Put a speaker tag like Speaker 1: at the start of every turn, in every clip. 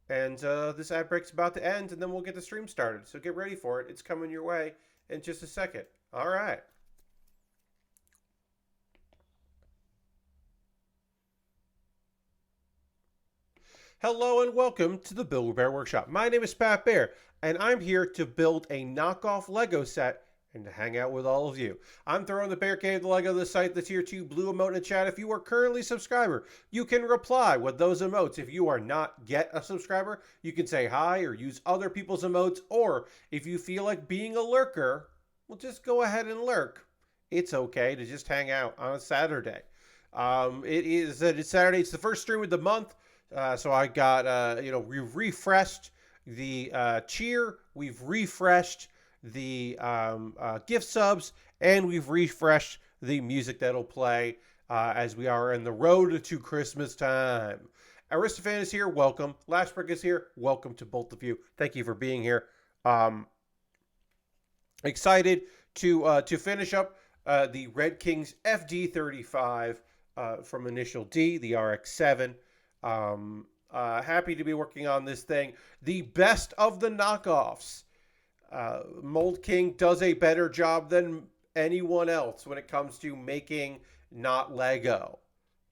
Speaker 1: And this ad break's about to end, and then we'll get the stream started. So get ready for it. It's coming your way in just a second. All right. Hello and welcome to the Build With Baer Workshop. My name is Pat Bear, and I'm here to build a knockoff Lego set and to hang out with all of you. I'm throwing the Bear Cave, the Lego, the site, the tier 2 blue emote in the chat. If you are currently a subscriber, you can reply with those emotes. If you are not yet a subscriber, you can say hi or use other people's emotes. Or if you feel like being a lurker, well, just go ahead and lurk. It's okay to just hang out on a Saturday. It's Saturday. It's the first stream of the month. So I got, we've refreshed the cheer, we've refreshed the gift subs, and we've refreshed the music that'll play as we are in the road to Christmas time. Aristophan is here, welcome. Lashbrick is here, welcome to both of you. Thank you for being here. Excited to finish up the Red King's FD35 from Initial D, the RX-7. Happy to be working on this thing. The best of the knockoffs. Mould King does a better job than anyone else when it comes to making not Lego.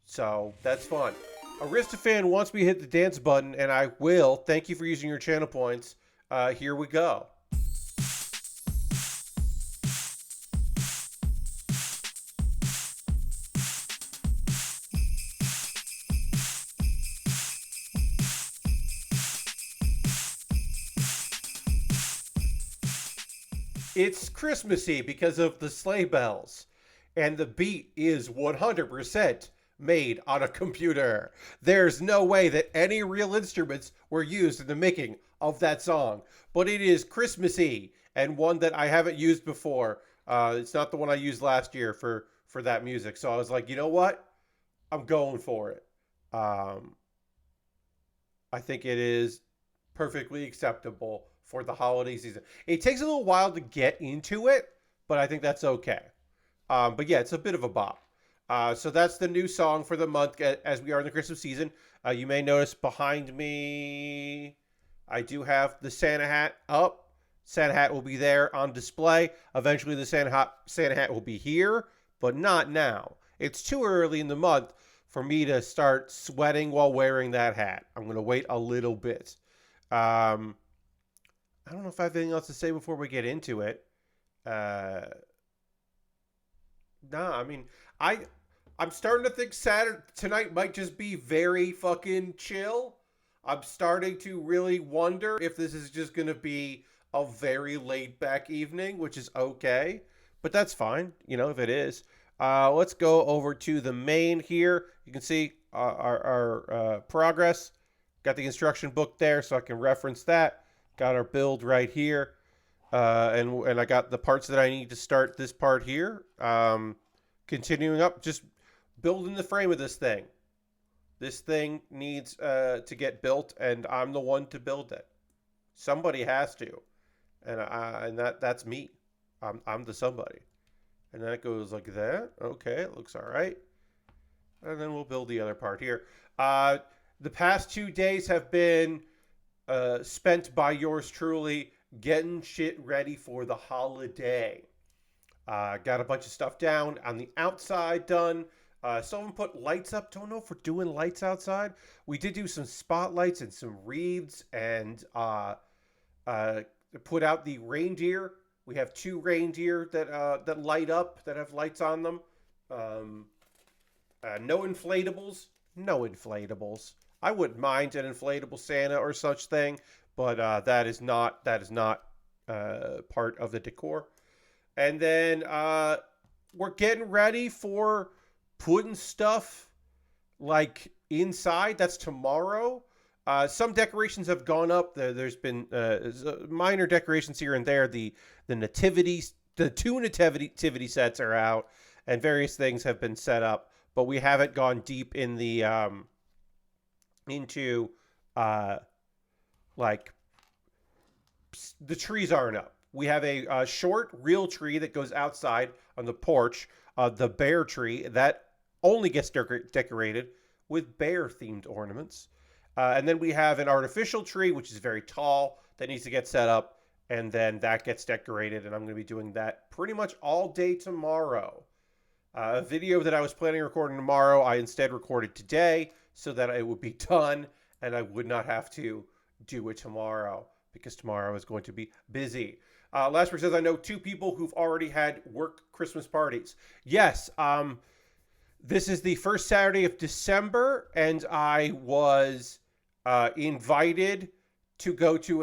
Speaker 1: So that's fun. Aristophan wants me to hit the dance button, and I will. Thank you for using your channel points. Here we go. It's Christmassy because of the sleigh bells, and the beat is 100% made on a computer. There's no way that any real instruments were used in the making of that song, but it is Christmassy and one that I haven't used before. It's not the one I used last year for that music, so I was like, you know what? I'm going for it. I think it is perfectly acceptable for the holiday season. It takes a little while to get into it, but I think that's okay. But yeah, it's a bit of a bop. So that's the new song for the month as we are in the Christmas season. You may notice behind me, I do have the Santa hat up. Santa hat will be there on display. Eventually the Santa hat will be here, but not now. It's too early in the month for me to start sweating while wearing that hat. I'm going to wait a little bit. I don't know if I have anything else to say before we get into it. I mean, I'm starting to think Saturday tonight might just be very fucking chill. I'm starting to really wonder if this is just going to be a very laid back evening, which is okay, but that's fine, if it is. Let's go over to the main here. You can see our progress. Got the instruction book there, so I can reference that. Got our build right here. And I got the parts that I need to start this part here. Continuing up, just building the frame of this thing. This thing needs to get built, and I'm the one to build it. Somebody has to, and that's me. I'm the somebody. And then it goes like that. Okay, it looks all right. And then we'll build the other part here. The past 2 days have been spent by yours truly getting shit ready for the holiday. Got a bunch of stuff down on the outside done. Someone put lights up. Don't know if we're doing lights outside. We did do some spotlights and some wreaths and put out the reindeer. We have 2 reindeer that light up, that have lights on them. No inflatables. No inflatables. I wouldn't mind an inflatable Santa or such thing, but that is not part of the decor. And then we're getting ready for putting stuff like inside. That's tomorrow. Some decorations have gone up. There's been minor decorations here and there. The nativity, the 2 nativity sets are out, and various things have been set up. But we haven't gone deep in the into like the trees aren't up. We have a short real tree that goes outside on the porch. The bear tree that only gets decorated with bear themed ornaments. And then we have an artificial tree, which is very tall, that needs to get set up. And then that gets decorated. And I'm going to be doing that pretty much all day tomorrow. A video that I was planning on recording tomorrow, I instead recorded today so that it would be done and I would not have to do it tomorrow because tomorrow is going to be busy. Lasper says, I know 2 people who've already had work Christmas parties. Yes, this is the first Saturday of December, and I was invited to go to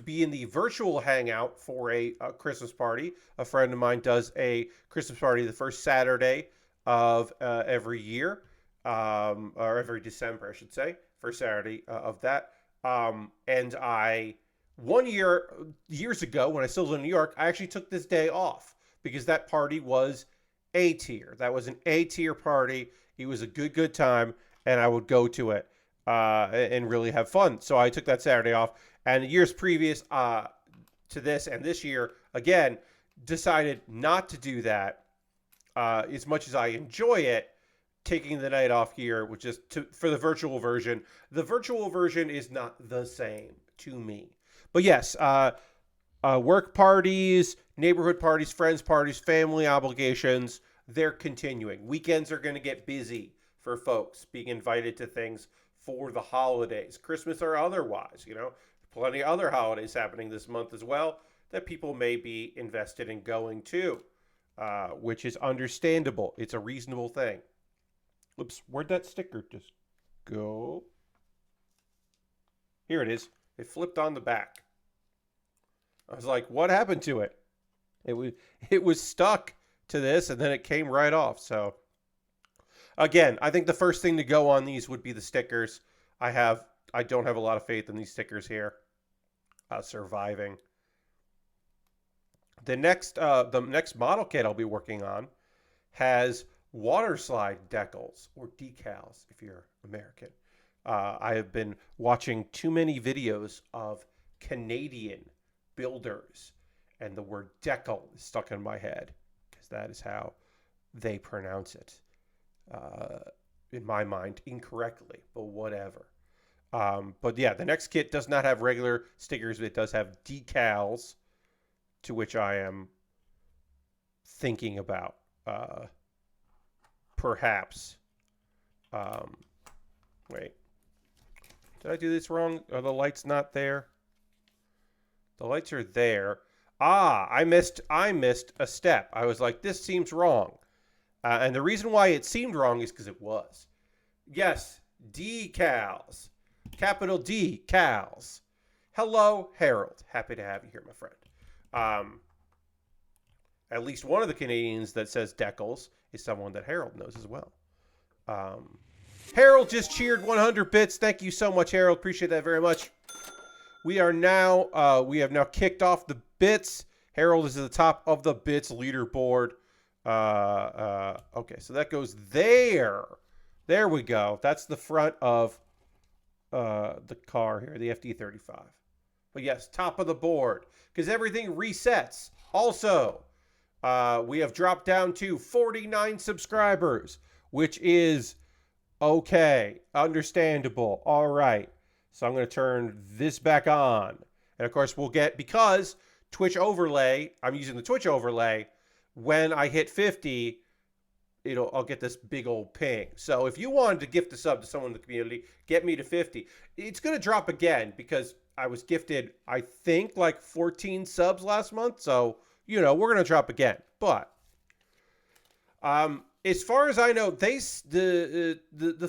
Speaker 1: be in the virtual hangout for a Christmas party. A friend of mine does a Christmas party the first Saturday of every year, or every December, I should say, first Saturday of that. And years ago, when I still lived in New York, I actually took this day off because that party was A tier. That was an A tier party. It was a good time, and I would go to it and really have fun. So I took that Saturday off. And the years previous to this and this year, again, decided not to do that. As much as I enjoy it, taking the night off here, which is for the virtual version. The virtual version is not the same to me. But yes, work parties, neighborhood parties, friends parties, family obligations, they're continuing. Weekends are going to get busy for folks being invited to things for the holidays, Christmas or otherwise. Plenty of other holidays happening this month as well that people may be invested in going to, which is understandable. It's a reasonable thing. Oops, where'd that sticker just go? Here it is. It flipped on the back. I was like, what happened to it? It was stuck to this, and then it came right off. So, again, I think the first thing to go on these would be the stickers. I don't have a lot of faith in these stickers here surviving. The next model kit I'll be working on has water slide decals, or decals if you're American. I have been watching too many videos of Canadian builders, and the word decal is stuck in my head because that is how they pronounce it. In my mind, incorrectly, but whatever. But yeah, the next kit does not have regular stickers, but it does have decals, to which I am thinking about. Perhaps. Wait. Did I do this wrong? Are the lights not there? The lights are there. I missed a step. I was like, this seems wrong. And the reason why it seemed wrong is because it was. Yes, decals. Capital D, Cals. Hello, Harold. Happy to have you here, my friend. At least one of the Canadians that says decals is someone that Harold knows as well. Harold just cheered 100 bits. Thank you so much, Harold. Appreciate that very much. We have now kicked off the bits. Harold is at the top of the bits leaderboard. Okay, so that goes there. There we go. That's the front of the car here, the FD35. But yes, top of the board, because everything resets. Also, we have dropped down to 49 subscribers, which is okay, understandable. All right. So I'm going to turn this back on. And of course, we'll get, because Twitch overlay, I'm using the Twitch overlay, when I hit 50, I'll get this big old ping. So if you wanted to gift a sub to someone in the community, get me to 50. It's going to drop again because I was gifted, I think, like 14 subs last month. So, we're going to drop again. But as far as I know, the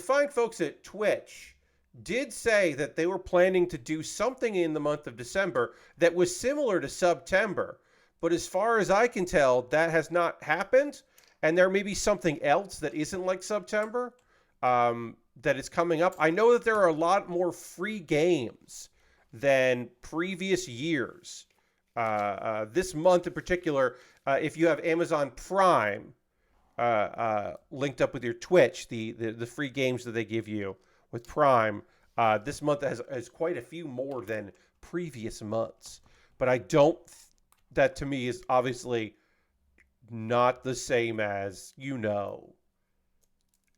Speaker 1: fine folks at Twitch did say that they were planning to do something in the month of December that was similar to September. But as far as I can tell, that has not happened. And there may be something else that isn't like September that is coming up. I know that there are a lot more free games than previous years. This month in particular, if you have Amazon Prime linked up with your Twitch, the free games that they give you with Prime, this month has quite a few more than previous months. But that to me is obviously not the same as,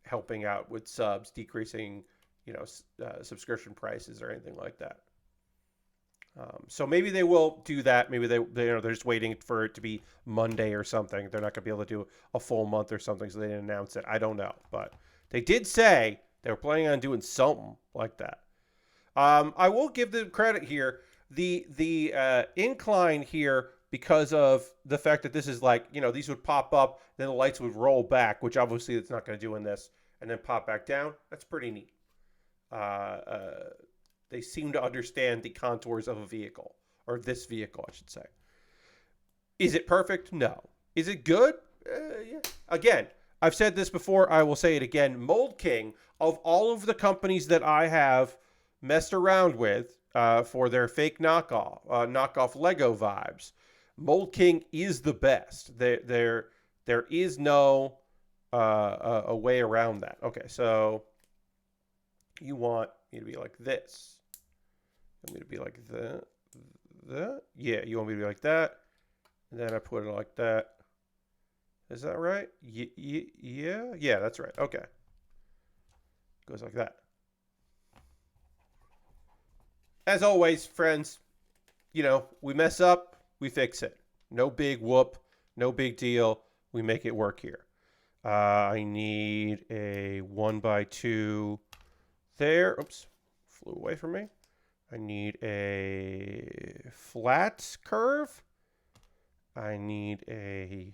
Speaker 1: helping out with subs, decreasing subscription prices or anything like that. So maybe they will do that. Maybe they're just waiting for it to be Monday or something. They're not going to be able to do a full month or something, so they didn't announce it. I don't know, but they did say they were planning on doing something like that. I will give them credit here. The incline here, because of the fact that this is like, these would pop up, then the lights would roll back, which obviously it's not going to do in this, and then pop back down. That's pretty neat. They seem to understand the contours of a vehicle, or this vehicle, I should say. Is it perfect? No. Is it good? Yeah. Again, I've said this before. I will say it again. Mould King, of all of the companies that I have messed around with for their fake knockoff Lego vibes, Mould King is the best. There is no a way around that. Okay, so you want me to be like this. You want me to be like that? Yeah, you want me to be like that. And then I put it like that. Is that right? Yeah? Yeah, that's right. Okay. Goes like that. As always, friends, we mess up, we fix it. No big whoop, no big deal. We make it work here. I need a 1x2 there. Oops, flew away from me. I need a flat curve. I need a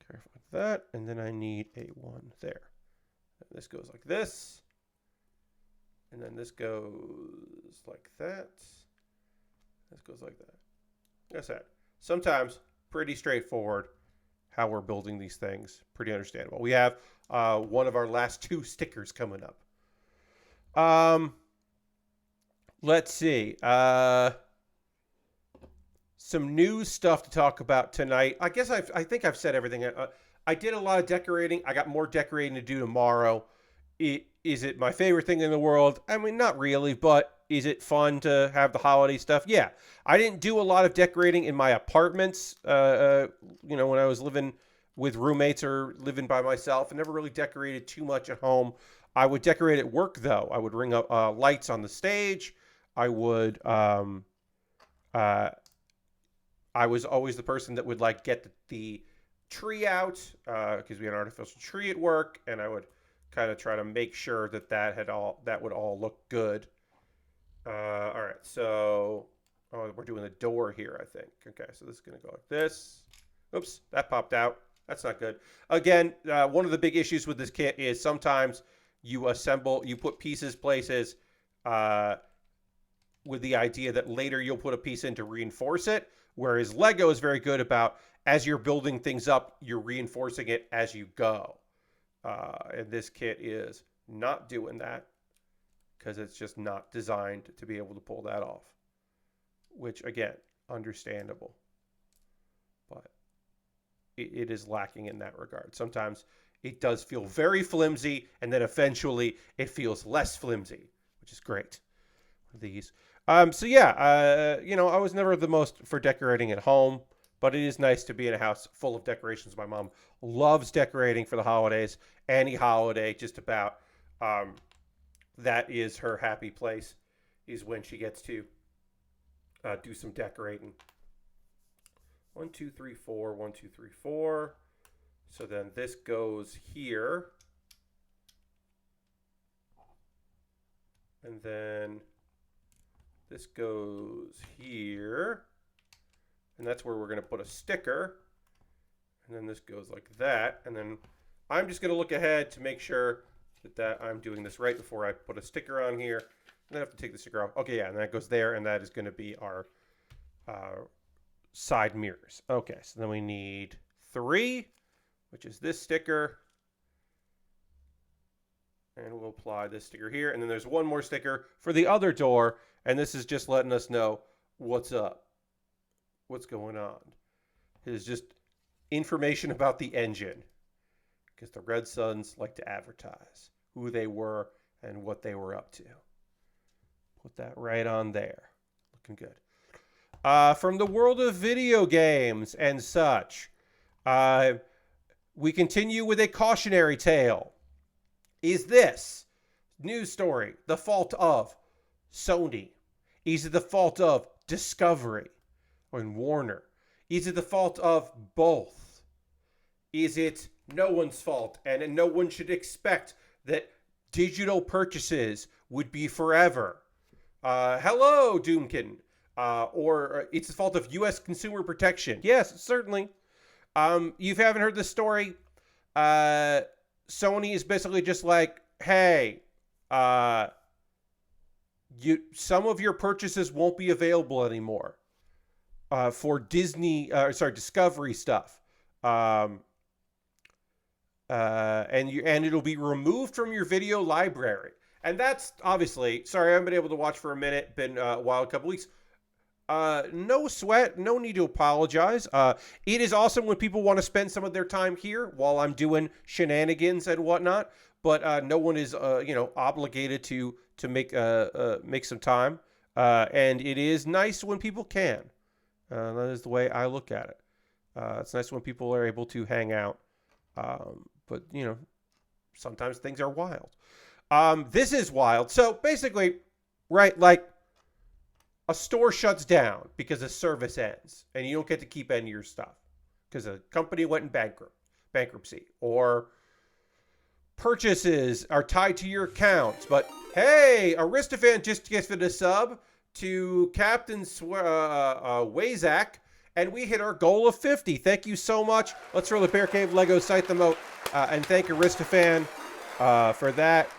Speaker 1: curve like that. And then I need a one there. And this goes like this. And then this goes like that. This goes like that. Like I said, sometimes pretty straightforward how we're building these things. Pretty understandable. We have one of our last two stickers coming up. Let's see. Some news stuff to talk about tonight. I guess I think I've said everything. I did a lot of decorating. I got more decorating to do tomorrow. Is it my favorite thing in the world? I mean, not really, but is it fun to have the holiday stuff? Yeah. I didn't do a lot of decorating in my apartments, when I was living with roommates or living by myself. I never really decorated too much at home. I would decorate at work, though. I would ring up lights on the stage. I would, I was always the person that would get the tree out because we had an artificial tree at work, and I would kind of try to make sure that would all look good. All right, so we're doing the door here, I think. Okay, so this is gonna go like this. Oops, that popped out. That's not good. Again, one of the big issues with this kit is sometimes you put pieces places with the idea that later you'll put a piece in to reinforce it, whereas Lego is very good about, as you're building things up, you're reinforcing it as you go. And this kit is not doing that because it's just not designed to be able to pull that off, which, again, understandable. But it is lacking in that regard. Sometimes it does feel very flimsy, and then eventually it feels less flimsy, which is great. These. So yeah, I was never the most for decorating at home, but it is nice to be in a house full of decorations. My mom loves decorating for the holidays. Any holiday, just about. That is her happy place, is when she gets to do some decorating. 1, 2, 3, 4. 1, 2, 3, 4. So then this goes here. And then this goes here. And that's where we're going to put a sticker. And then this goes like that. And then I'm just going to look ahead to make sure that I'm doing this right before I put a sticker on here. And then I have to take the sticker off. Okay, yeah, and that goes there. And that is going to be our side mirrors. Okay, so then we need 3, which is this sticker. And we'll apply this sticker here. And then there's one more sticker for the other door. And this is just letting us know what's up. What's going on. It is just information about the engine. Because the Red Suns like to advertise who they were and what they were up to. Put that right on there. Looking good. From the world of video games and such, we continue with a cautionary tale. Is this News story. The fault of Sony? Is it the fault of Discovery or Warner? Is it the fault of both? Is it no one's fault and no one should expect that digital purchases would be forever? Hello, Doomkin. Or it's the fault of U.S. consumer protection. Yes, certainly. You haven't heard the story. Sony is basically just like, hey, some of your purchases won't be available anymore for Discovery stuff. And it'll be removed from your video library. And that's obviously, sorry, I haven't been able to watch for a minute. Been a while, a couple weeks. No sweat, no need to apologize. It is awesome when people want to spend some of their time here while I'm doing shenanigans and whatnot. But no one is, obligated to make some time. And it is nice when people can. That is the way I look at it. It's nice when people are able to hang out. But sometimes things are wild. This is wild. So basically, right, like a store shuts down because a service ends and you don't get to keep any of your stuff because a company went in bankruptcy, or purchases are tied to your accounts. But hey, Aristophan just gifted a sub to Captain Wazak, and we hit our goal of 50. Thank you so much. Let's throw the Bear Cave Lego site emote and thank Aristophan for that,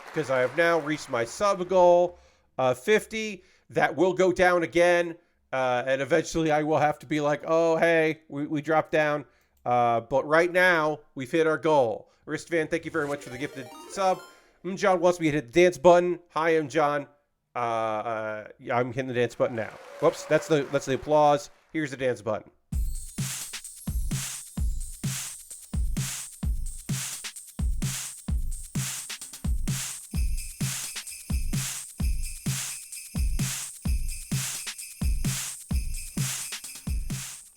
Speaker 1: because I have now reached my sub goal of 50. That will go down again, and eventually I will have to be like, oh, hey, we dropped down. But right now, we've hit our goal. Aristophan, thank you very much for the gifted sub. John wants me to hit the dance button. Hi, I'm John. I'm hitting the dance button now. Whoops, that's the applause. Here's the dance button.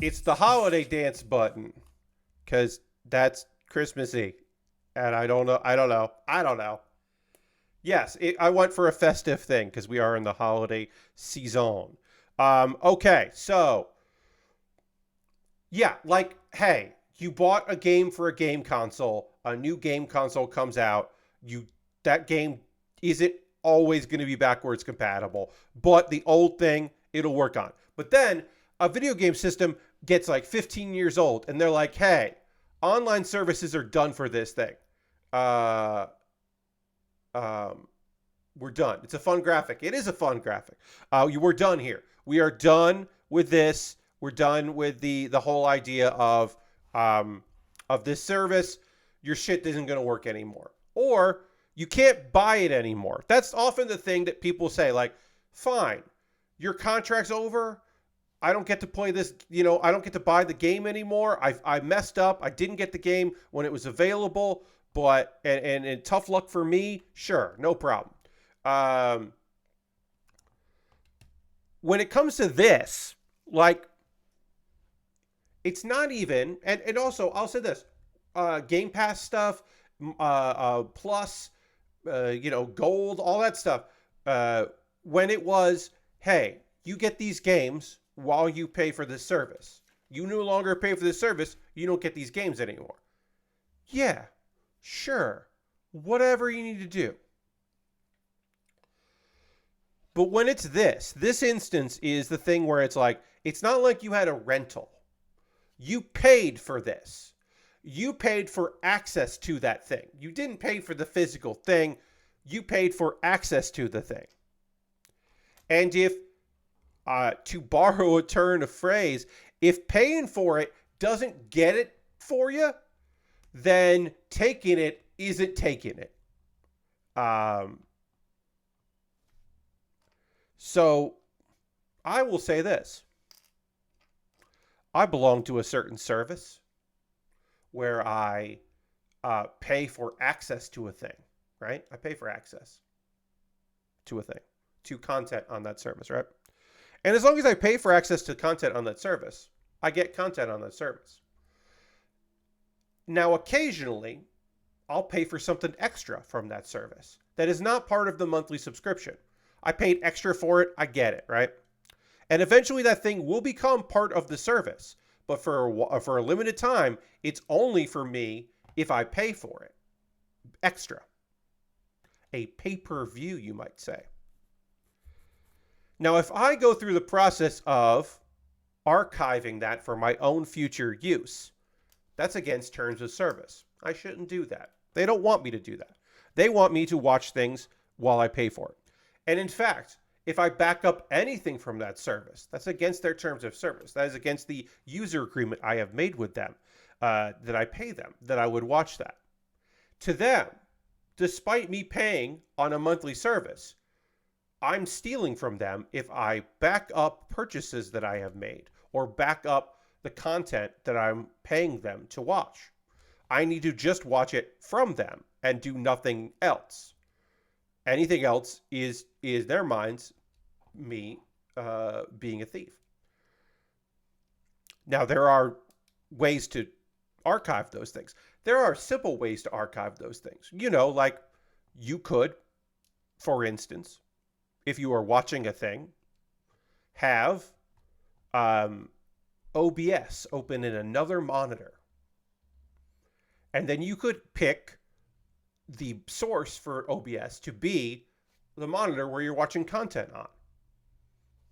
Speaker 1: It's the holiday dance button, because that's Christmassy, and I don't know. Yes, I went for a festive thing because we are in the holiday season. Okay, so yeah, like, hey, you bought a game for a game console. A new game console comes out. That game isn't always going to be backwards compatible, but the old thing it'll work on. But then a video game system gets like 15 years old, and they're like, hey, online services are done for this thing. We're done. It's a fun graphic. It is a fun graphic. We're done here. We are done with this. We're done with the whole idea of this service. Your shit isn't going to work anymore. Or you can't buy it anymore. That's often the thing that people say, like, fine, your contract's over. I don't get to play this, I don't get to buy the game anymore. I messed up. I didn't get the game when it was available, but, and tough luck for me. Sure, no problem. When it comes to this, like, it's not even, and also I'll say this, Game Pass stuff, plus, gold, all that stuff. When it was, hey, you get these games while you pay for this service. You no longer pay for this service, you don't get these games anymore. Yeah, sure. Whatever you need to do. But when it's this instance is the thing where it's like, it's not like you had a rental. You paid for this. You paid for access to that thing. You didn't pay for the physical thing. You paid for access to the thing. And if, to borrow a turn of phrase, if paying for it doesn't get it for you, then taking it isn't taking it. So I will say this. I belong to a certain service where I pay for access to a thing, right? I pay for access to a thing, to content on that service, right? And as long as I pay for access to content on that service, I get content on that service. Now, occasionally, I'll pay for something extra from that service that is not part of the monthly subscription. I paid extra for it. I get it, right? And eventually that thing will become part of the service. But for a limited time, it's only for me if I pay for it. Extra. A pay-per-view, you might say. Now, if I go through the process of archiving that for my own future use, that's against terms of service. I shouldn't do that. They don't want me to do that. They want me to watch things while I pay for it. And in fact, if I back up anything from that service, that's against their terms of service. That is against the user agreement I have made with them, that I pay them, that I would watch that. To them, despite me paying on a monthly service, I'm stealing from them if I back up purchases that I have made or back up the content that I'm paying them to watch. I need to just watch it from them and do nothing else. Anything else is their minds me being a thief. Now, there are ways to archive those things. There are simple ways to archive those things. You know, like you could, for instance, if you are watching a thing, have OBS open in another monitor. And then you could pick the source for OBS to be the monitor where you're watching content on.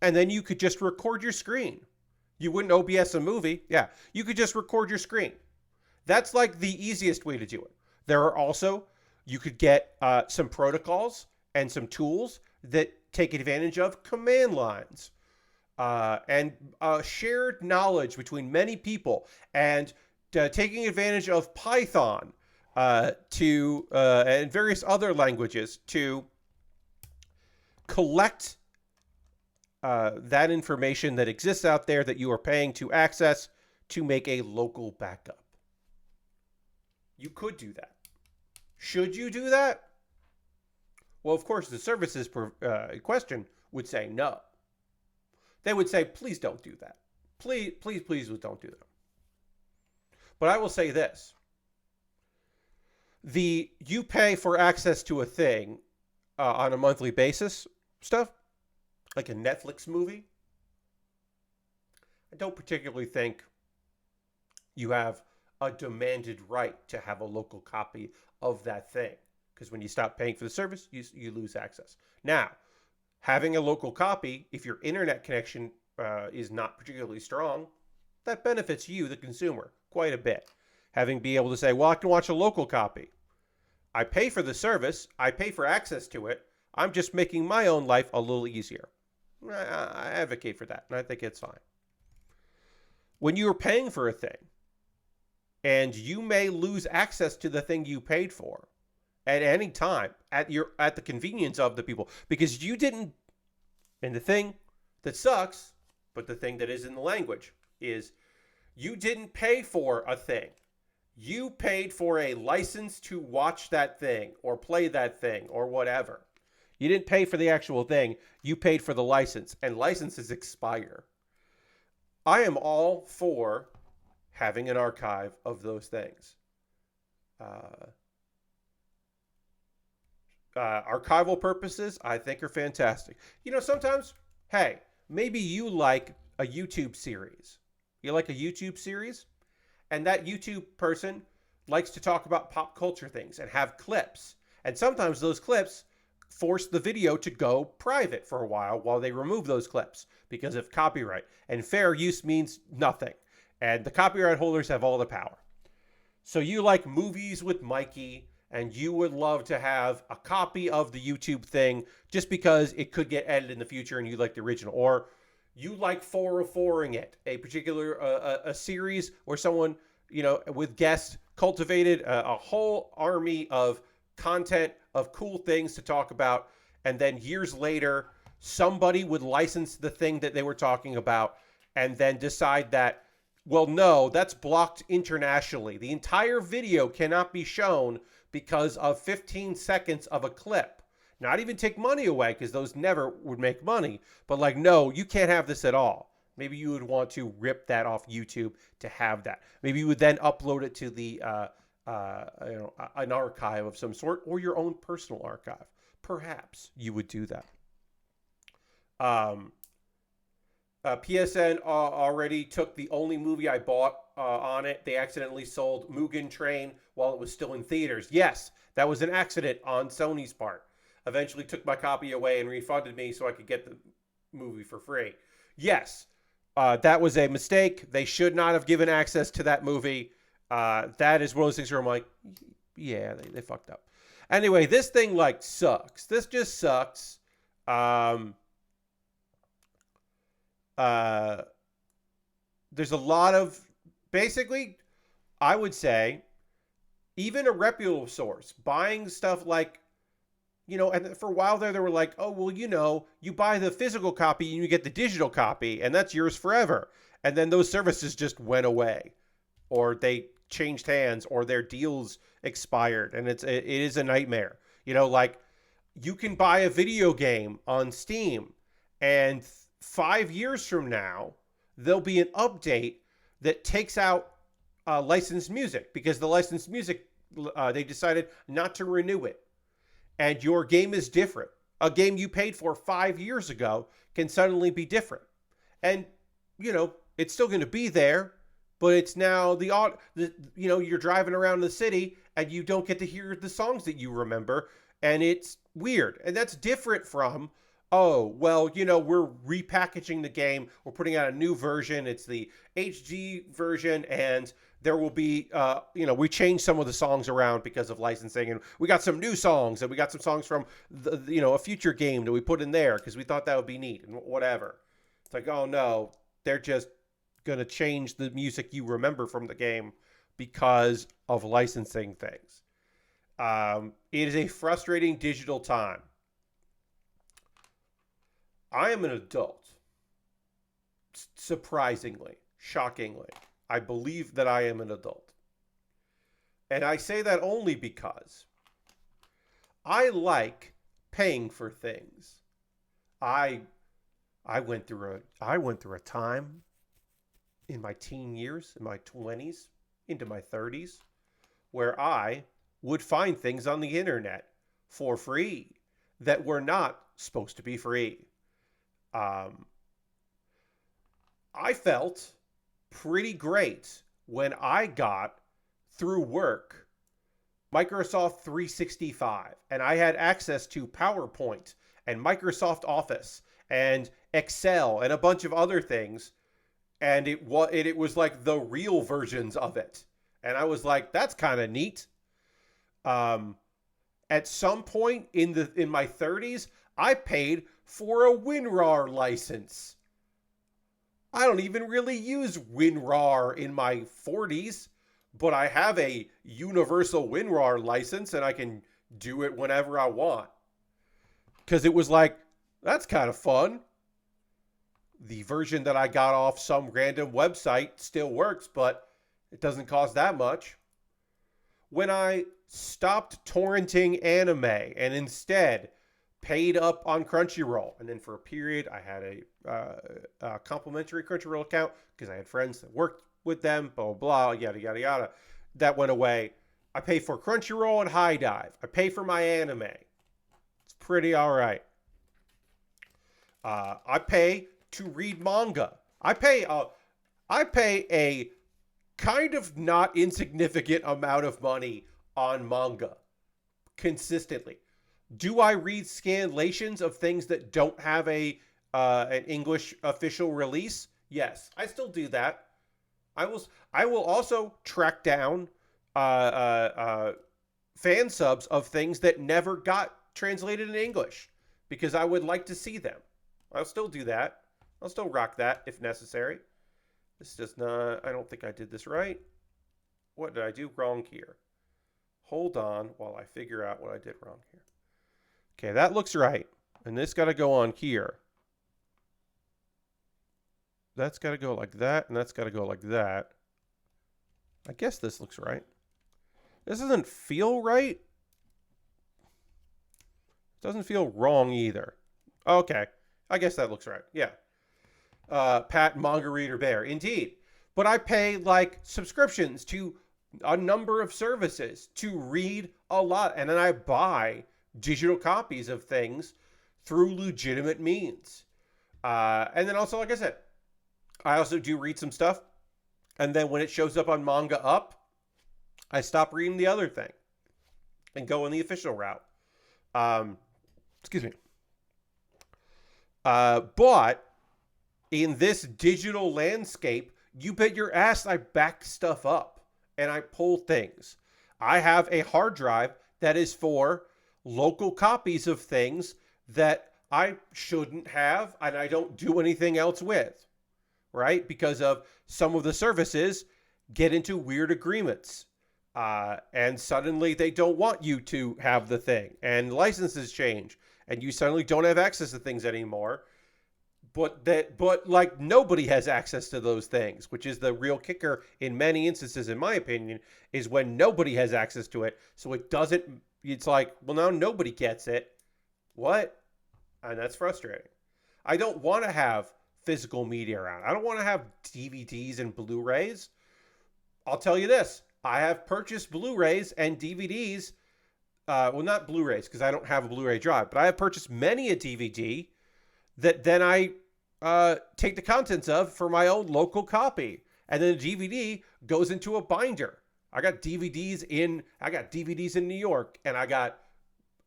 Speaker 1: And then you could just record your screen. You wouldn't OBS a movie. Yeah, you could just record your screen. That's like the easiest way to do it. There are also, you could get some protocols and some tools that take advantage of command lines and shared knowledge between many people, and taking advantage of Python and various other languages to collect that information that exists out there that you are paying to access to make a local backup. You could do that. Should you do that? Well, of course, the services in question would say no. They would say, please don't do that. Please don't do that. But I will say this. You pay for access to a thing on a monthly basis stuff, like a Netflix movie, I don't particularly think you have a demanded right to have a local copy of that thing. Because when you stop paying for the service, you lose access. Now, having a local copy, if your internet connection is not particularly strong, that benefits you, the consumer, quite a bit. Having be able to say, well, I can watch a local copy. I pay for the service. I pay for access to it. I'm just making my own life a little easier. I advocate for that, and I think it's fine. When you are paying for a thing, and you may lose access to the thing you paid for at any time at the convenience of the people, because you didn't. And the thing that sucks, but the thing that is in the language, is you didn't pay for a thing. You paid for a license to watch that thing or play that thing or whatever. You didn't pay for the actual thing. You paid for the license, and licenses expire. I am all for having an archive of those things. Archival purposes, I think, are fantastic. You know, sometimes, hey, maybe you like a YouTube series. You like a YouTube series? And that YouTube person likes to talk about pop culture things and have clips. And sometimes those clips force the video to go private for a while they remove those clips because of copyright. And fair use means nothing. And the copyright holders have all the power. So you like Movies with Mikey, and you would love to have a copy of the YouTube thing just because it could get edited in the future and you like the original. Or you like 404ing it, a particular a series where someone, you know, with guests cultivated a whole army of content of cool things to talk about, and then years later somebody would license the thing that they were talking about and then decide that, well, no, that's blocked internationally. The entire video cannot be shown because of 15 seconds of a clip. Not even take money away, because those never would make money. But like, no, you can't have this at all. Maybe you would want to rip that off YouTube to have that. Maybe you would then upload it to the an archive of some sort, or your own personal archive. Perhaps you would do that. PSN already took the only movie I bought on it. They accidentally sold Mugen Train while it was still in theaters. Yes, that was an accident on Sony's part. Eventually took my copy away and refunded me so I could get the movie for free. Yes, that was a mistake. They should not have given access to that movie. That is one of those things where I'm like, yeah, they fucked up. Anyway, this thing like sucks. This just sucks. There's a lot of, basically, I would say, even a reputable source buying stuff like, and for a while there, they were like, oh, well, you buy the physical copy and you get the digital copy, and that's yours forever. And then those services just went away, or they changed hands, or their deals expired, and it is a nightmare. Like, you can buy a video game on Steam, and 5 years from now, there'll be an update that takes out licensed music, because the licensed music, they decided not to renew it. And your game is different. A game you paid for 5 years ago can suddenly be different. And, it's still going to be there, but it's now you're driving around the city and you don't get to hear the songs that you remember. And it's weird. And that's different from, oh, well, we're repackaging the game. We're putting out a new version. It's the HG version, and there will be, we changed some of the songs around because of licensing, and we got some new songs, and we got some songs from, a future game that we put in there because we thought that would be neat, and whatever. It's like, oh, no, they're just going to change the music you remember from the game because of licensing things. It is a frustrating digital time. I am an adult. Surprisingly, shockingly, I believe that I am an adult. And I say that only because I like paying for things. I went through a time in my teen years, in my 20s, into my 30s, where I would find things on the internet for free that were not supposed to be free. I felt pretty great when I got, through work, Microsoft 365, and I had access to PowerPoint and Microsoft Office and Excel and a bunch of other things, and it was like the real versions of it, and I was like, that's kind of neat. At some point in my 30s, I paid for a WinRAR license. I don't even really use WinRAR in my 40s, but I have a universal WinRAR license and I can do it whenever I want. Because it was like, that's kind of fun. The version that I got off some random website still works, but it doesn't cost that much. When I stopped torrenting anime and instead paid up on Crunchyroll, and then for a period I had a complimentary Crunchyroll account because I had friends that worked with them, blah, blah, blah, yada, yada, yada. That went away. I pay for Crunchyroll and High Dive. I pay for my anime. It's pretty all right. I pay to read manga. I pay a kind of not insignificant amount of money on manga consistently. Do I read scanlations of things that don't have an English official release? Yes, I still do that. I will also track down fan subs of things that never got translated in English because I would like to see them. I'll still do that. I'll still rock that if necessary. This does not, I don't think I did this right. What did I do wrong here? Hold on while I figure out what I did wrong here. Okay, that looks right. And this got to go on here. That's got to go like that, and that's got to go like that. I guess this looks right. This doesn't feel right. It doesn't feel wrong either. Okay, I guess that looks right. Yeah. Pat Manga Reader Bear, indeed. But I pay like subscriptions to a number of services to read a lot. And then I buy digital copies of things through legitimate means. And then also, like I said, I also do read some stuff. And then when it shows up on Manga Up, I stop reading the other thing and go in the official route. Excuse me. But in this digital landscape, you bet your ass I back stuff up and I pull things. I have a hard drive that is for local copies of things that I shouldn't have and I don't do anything else with, right? Because of some of the services get into weird agreements. And suddenly they don't want you to have the thing, and licenses change, and you suddenly don't have access to things anymore. But like nobody has access to those things, which is the real kicker in many instances, in my opinion, is when nobody has access to it. So it doesn't. It's like, well, now nobody gets it. What? And that's frustrating. I don't want to have physical media around. I don't want to have DVDs and Blu-rays. I'll tell you this. I have purchased Blu-rays and DVDs. Well, not Blu-rays because I don't have a Blu-ray drive, but I have purchased many a DVD that then I take the contents of for my own local copy. And then the DVD goes into a binder. I got DVDs in New York, and I got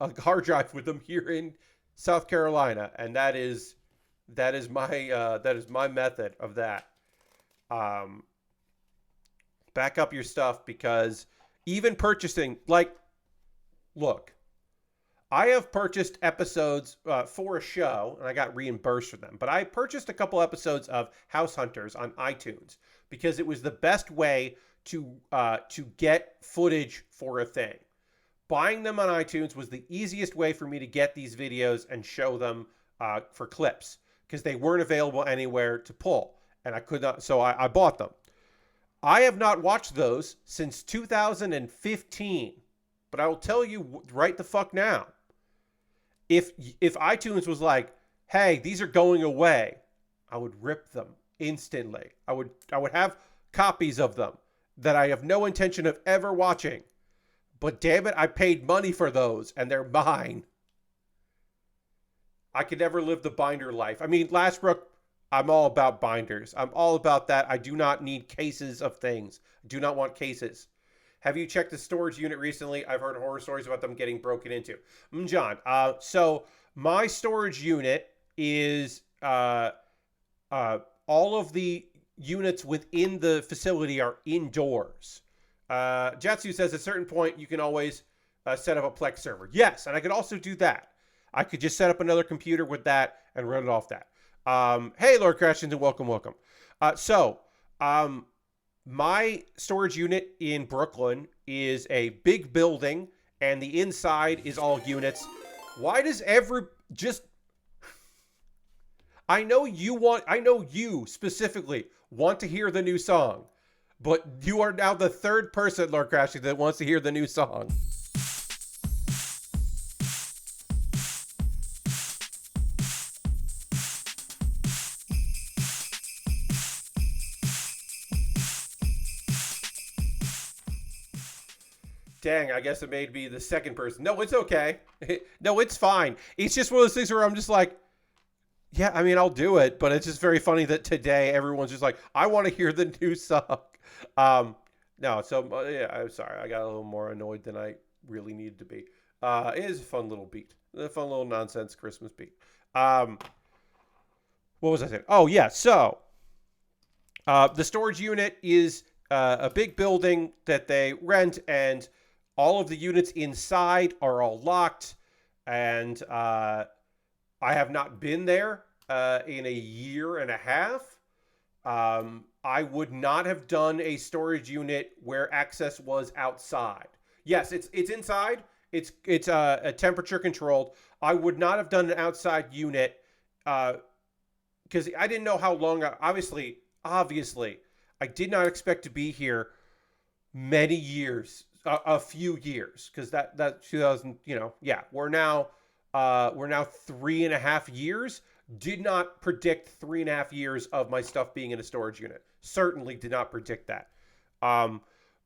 Speaker 1: a hard drive with them here in South Carolina. And that is my method of that. Back up your stuff, because even purchasing, like, look, I have purchased episodes for a show, and I got reimbursed for them. But I purchased a couple episodes of House Hunters on iTunes because it was the best way to get footage for a thing. Buying them on iTunes was the easiest way for me to get these videos and show them for clips, because they weren't available anywhere to pull, and I could not. So I bought them. I have not watched those since 2015, but I will tell you right the fuck now. If iTunes was like, hey, these are going away, I would rip them instantly. I would have copies of them that I have no intention of ever watching. But damn it, I paid money for those, and they're mine. I could never live the binder life. I mean, Lastbrook, I'm all about binders. I'm all about that. I do not need cases of things. I do not want cases. Have you checked the storage unit recently? I've heard horror stories about them getting broken into. John, so my storage unit is all of the units within the facility are indoors. Jatsu says at a certain point you can always set up a Plex server. Yes, and I could also do that. I could just set up another computer with that and run it off that. Hey, Lord Crashington, welcome. My storage unit in Brooklyn is a big building, and the inside is all units. Why does I know you specifically want to hear the new song, but you are now the third person, Lord Crashington, that wants to hear the new song. Dang, I guess it made me the second person. No, it's okay. No, it's fine. It's just one of those things where I'm just like, yeah, I mean, I'll do it. But it's just very funny that today everyone's just like, I want to hear the new song. No, so yeah, I'm sorry. I got a little more annoyed than I really needed to be. It is a fun little beat. A fun little nonsense Christmas beat. What was I saying? Oh, yeah. So the storage unit is a big building that they rent, and all of the units inside are all locked, and I have not been there in a year and a half. I would not have done a storage unit where access was outside. Yes, it's inside. It's a temperature controlled. I would not have done an outside unit because I didn't know how long. Obviously, I did not expect to be here many years. A few years, because that 2000, we're now 3.5 years. Did not predict 3.5 years of my stuff being in a storage unit. Certainly did not predict that.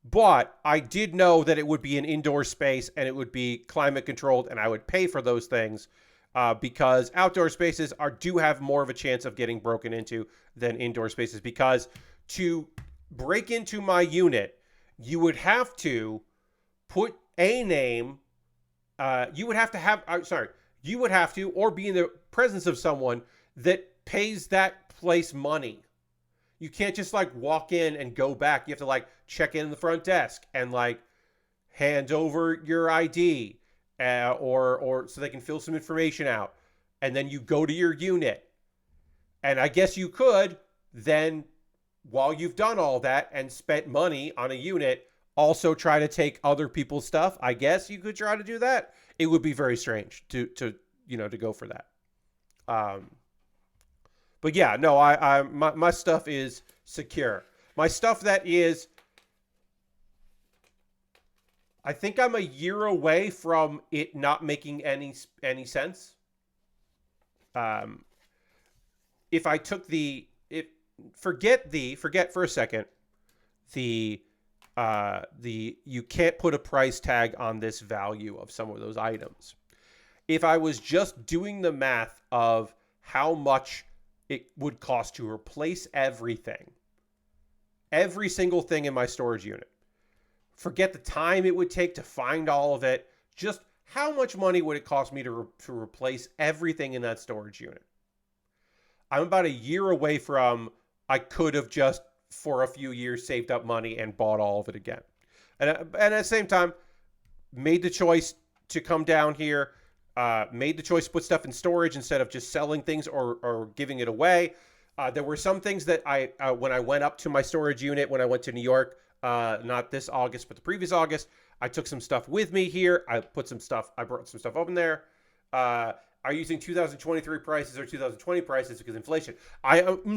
Speaker 1: But I did know that it would be an indoor space and it would be climate controlled, and I would pay for those things because outdoor spaces do have more of a chance of getting broken into than indoor spaces. Because to break into my unit, you would have to put a name. You would have to have. You would have to, or be in the presence of someone that pays that place money. You can't just like walk in and go back. You have to like check in the front desk and like hand over your ID or so they can fill some information out. And then you go to your unit. And I guess you could then, while you've done all that and spent money on a unit, also try to take other people's stuff. I guess you could try to do that. It would be very strange to go for that. But yeah, no, my stuff is secure. My stuff that is, I think I'm a year away from it not making any sense. If I took forget for a second the you can't put a price tag on this value of some of those items. If I was just doing the math of how much it would cost to replace everything, every single thing in my storage unit, forget the time it would take to find all of it, just how much money would it cost me to replace everything in that storage unit? I'm about a year away from, I could have just for a few years saved up money and bought all of it again. And at the same time, made the choice to come down here, made the choice to put stuff in storage instead of just selling things or giving it away. There were some things that when I went up to my storage unit, when I went to New York, not this August, but the previous August, I took some stuff with me here. I brought some stuff up in there. Are you using 2023 prices or 2020 prices because inflation?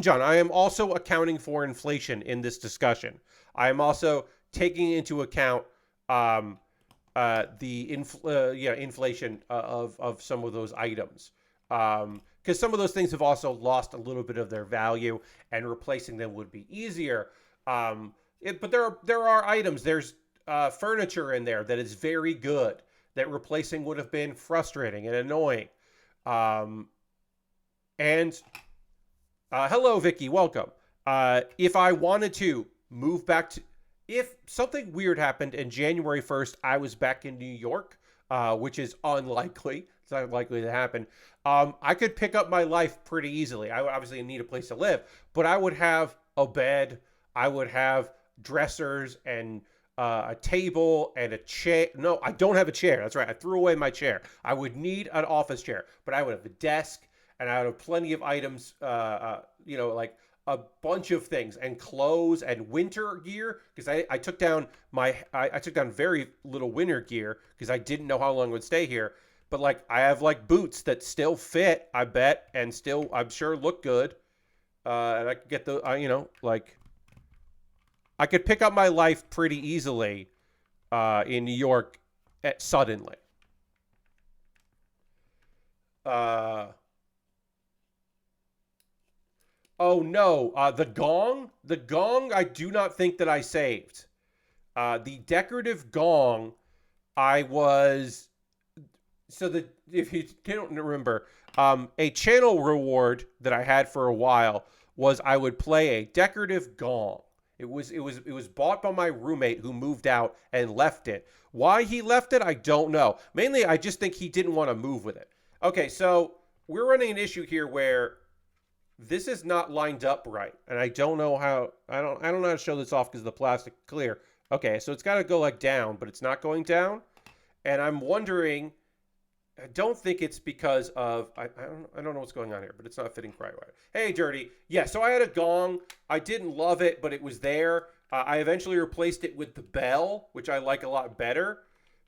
Speaker 1: John, I am also accounting for inflation in this discussion. I am also taking into account inflation of some of those items. Because some of those things have also lost a little bit of their value, and replacing them would be easier. But there are items. There's furniture in there that is very good, that replacing would have been frustrating and annoying. Hello, Vicky. Welcome. If I wanted to move back to, if something weird happened and January 1st, I was back in New York, which is unlikely. It's not likely to happen. I could pick up my life pretty easily. I would obviously need a place to live, but I would have a bed. I would have dressers and a table and a chair. No, I don't have a chair. That's right. I threw away my chair. I would need an office chair, but I would have a desk and I would have plenty of items, like a bunch of things and clothes and winter gear. Because I took down I took down very little winter gear because I didn't know how long it would stay here. But like I have like boots that still fit, I bet, and still I'm sure look good. And I could get I could pick up my life pretty easily in New York suddenly. Oh no, the gong? The gong I do not think that I saved. The decorative gong, if you don't remember, a channel reward that I had for a while was I would play a decorative gong. It was bought by my roommate who moved out and left it. Why he left it, I don't know. Mainly, I just think he didn't want to move with it. Okay, so we're running an issue here where this is not lined up right, and I don't know how. I don't know how to show this off because the plastic clear. Okay, so it's got to go like down, but it's not going down, and I'm wondering. I don't think it's because of I don't know what's going on here, but it's not fitting quite right. Hey, Dirty. Yeah, so I had a gong. I didn't love it, but it was there. I eventually replaced it with the bell, which I like a lot better.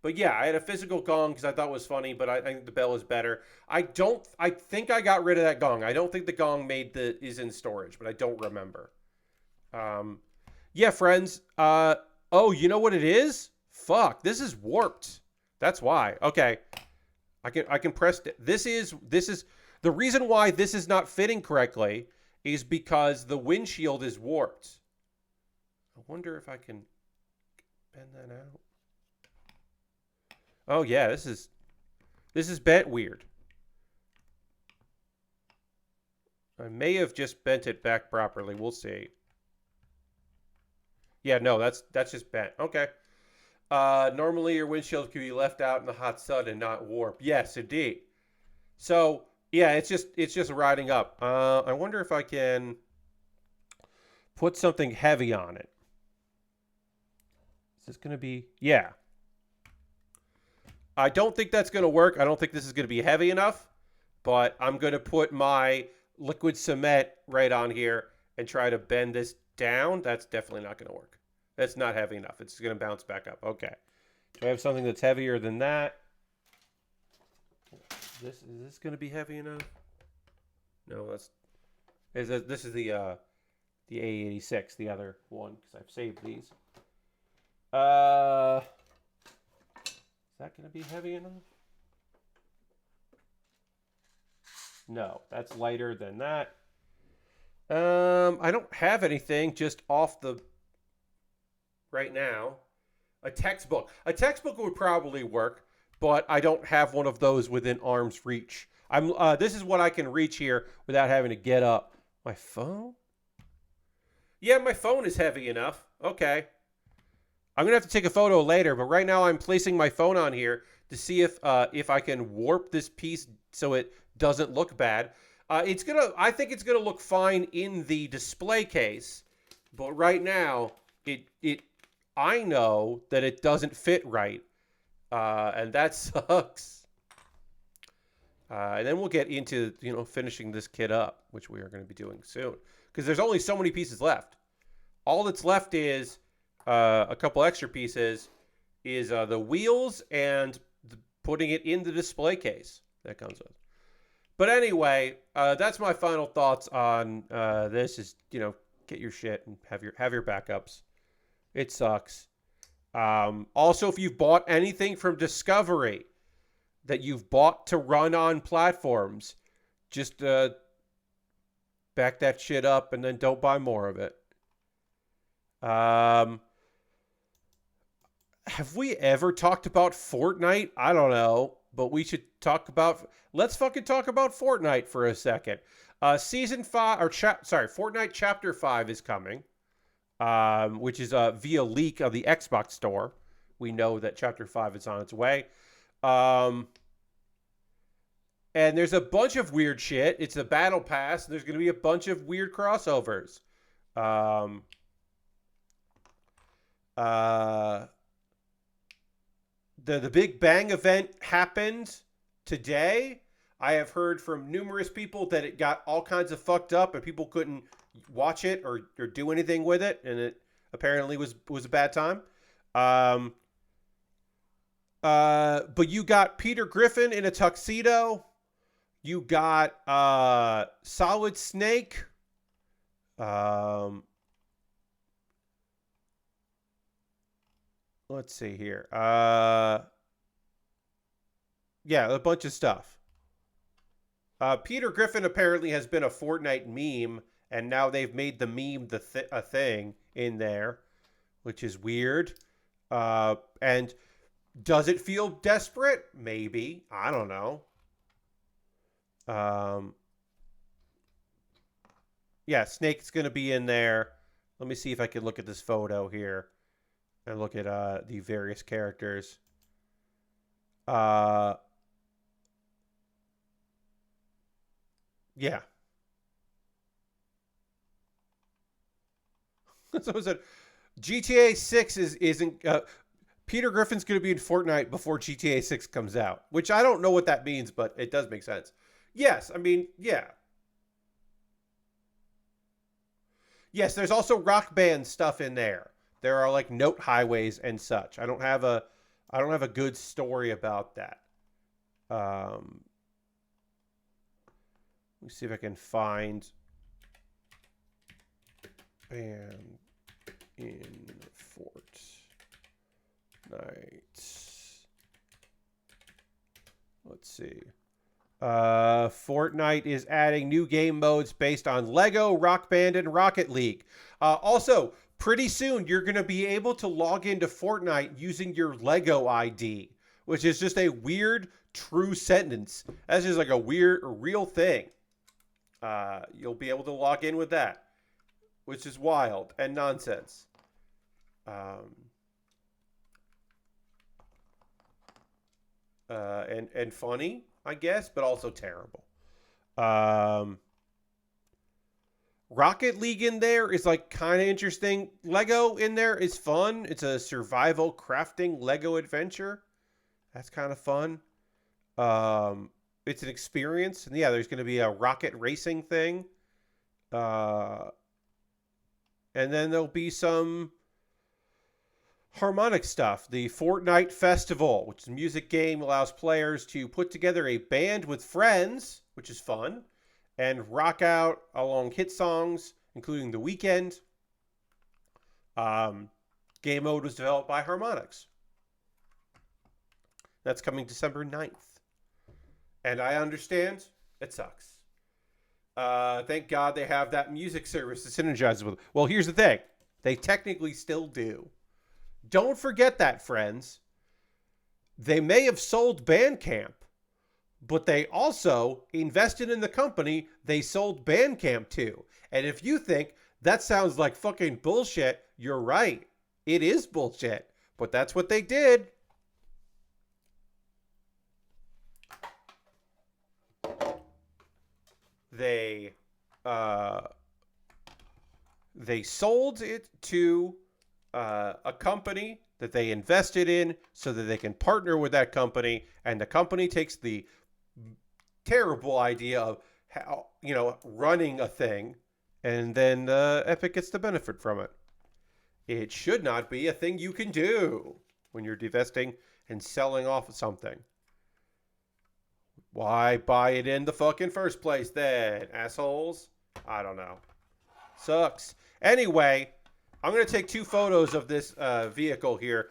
Speaker 1: But yeah, I had a physical gong because I thought it was funny, but I think the bell is better. I think I got rid of that gong. I don't think the gong is in storage, but I don't remember. Yeah, friends. Oh, you know what it is? Fuck, this is warped. That's why. Okay. I can press it. This is the reason why this is not fitting correctly is because the windshield is warped. I wonder if I can bend that out. Oh yeah, this is bent weird. I may have just bent it back properly. We'll see. Yeah, no, that's just bent. Okay. Normally your windshield can be left out in the hot sun and not warp. Yes, indeed. So yeah, it's just riding up. I wonder if I can put something heavy on it. Is this gonna be? Yeah. I don't think that's gonna work. I don't think this is gonna be heavy enough. But I'm gonna put my liquid cement right on here and try to bend this down. That's definitely not gonna work. That's not heavy enough. It's gonna bounce back up. Okay. Do I have something that's heavier than that? Is this gonna be heavy enough? No, this is the A86, the other one, because I've saved these. Is that gonna be heavy enough? No, that's lighter than that. I don't have anything just off the right now. A textbook. A textbook would probably work, but I don't have one of those within arm's reach. This is what I can reach here without having to get up. My phone? Yeah, my phone is heavy enough. Okay. I'm going to have to take a photo later, but right now I'm placing my phone on here to see if I can warp this piece so it doesn't look bad. I think it's gonna look fine in the display case, but right now I know that it doesn't fit right, and that sucks. And then we'll get into finishing this kit up, which we are going to be doing soon, because there's only so many pieces left. All that's left is a couple extra pieces, is the wheels and putting it in the display case that comes with. But anyway, that's my final thoughts on this. Is get your shit and have your backups. It sucks. Also, if you've bought anything from Discovery that you've bought to run on platforms, just back that shit up and then don't buy more of it. Have we ever talked about Fortnite? I don't know. But we should let's fucking talk about Fortnite for a second. Season 5, Fortnite Chapter 5 is coming, which is via leak of the Xbox store. We know that Chapter 5 is on its way. And there's a bunch of weird shit. It's a battle pass. There's going to be a bunch of weird crossovers. The Big Bang event happened today. I have heard from numerous people that it got all kinds of fucked up and people couldn't watch it or do anything with it, and it apparently was a bad time. But you got Peter Griffin in a tuxedo. You got Solid Snake. Let's see here. Yeah, a bunch of stuff. Peter Griffin apparently has been a Fortnite meme, and now they've made the meme a thing in there, which is weird. And does it feel desperate? Maybe. I don't know. Yeah, Snake's going to be in there. Let me see if I can look at this photo here and look at the various characters. Yeah. So I said, GTA 6 isn't... Peter Griffin's going to be in Fortnite before GTA 6 comes out, which I don't know what that means, but it does make sense. Yes, I mean, yeah. Yes, there's also Rock Band stuff in there. There are like note highways and such. I don't have a good story about that. Let me see if I can find band in Fortnite. Let's see. Fortnite is adding new game modes based on Lego, Rock Band, and Rocket League. Also, pretty soon you're going to be able to log into Fortnite using your Lego ID, which is just a weird true sentence. That's just like a weird real thing. You'll be able to log in with that, which is wild and nonsense. And funny, I guess, but also terrible. Rocket League in there is like kind of interesting. Lego in there is fun. It's a survival crafting Lego adventure. That's kind of fun. It's an experience. And yeah, there's going to be a rocket racing thing. And then there'll be some harmonic stuff. The Fortnite Festival, which is a music game, allows players to put together a band with friends, which is fun, and rock out along hit songs, including The Weeknd. Game mode was developed by Harmonix. That's coming December 9th. And I understand it sucks. Thank God they have that music service to synergize with. Well, here's the thing. They technically still do. Don't forget that, friends. They may have sold Bandcamp, but they also invested in the company they sold Bandcamp to. And if you think that sounds like fucking bullshit, you're right. It is bullshit, but that's what they did. They sold it to a company that they invested in so that they can partner with that company, and the company takes the terrible idea of how, running a thing, and then Epic gets the benefit from it. It should not be a thing you can do when you're divesting and selling off something. Why buy it in the fucking first place then, assholes? I don't know. Sucks. Anyway, I'm going to take 2 photos of this vehicle here,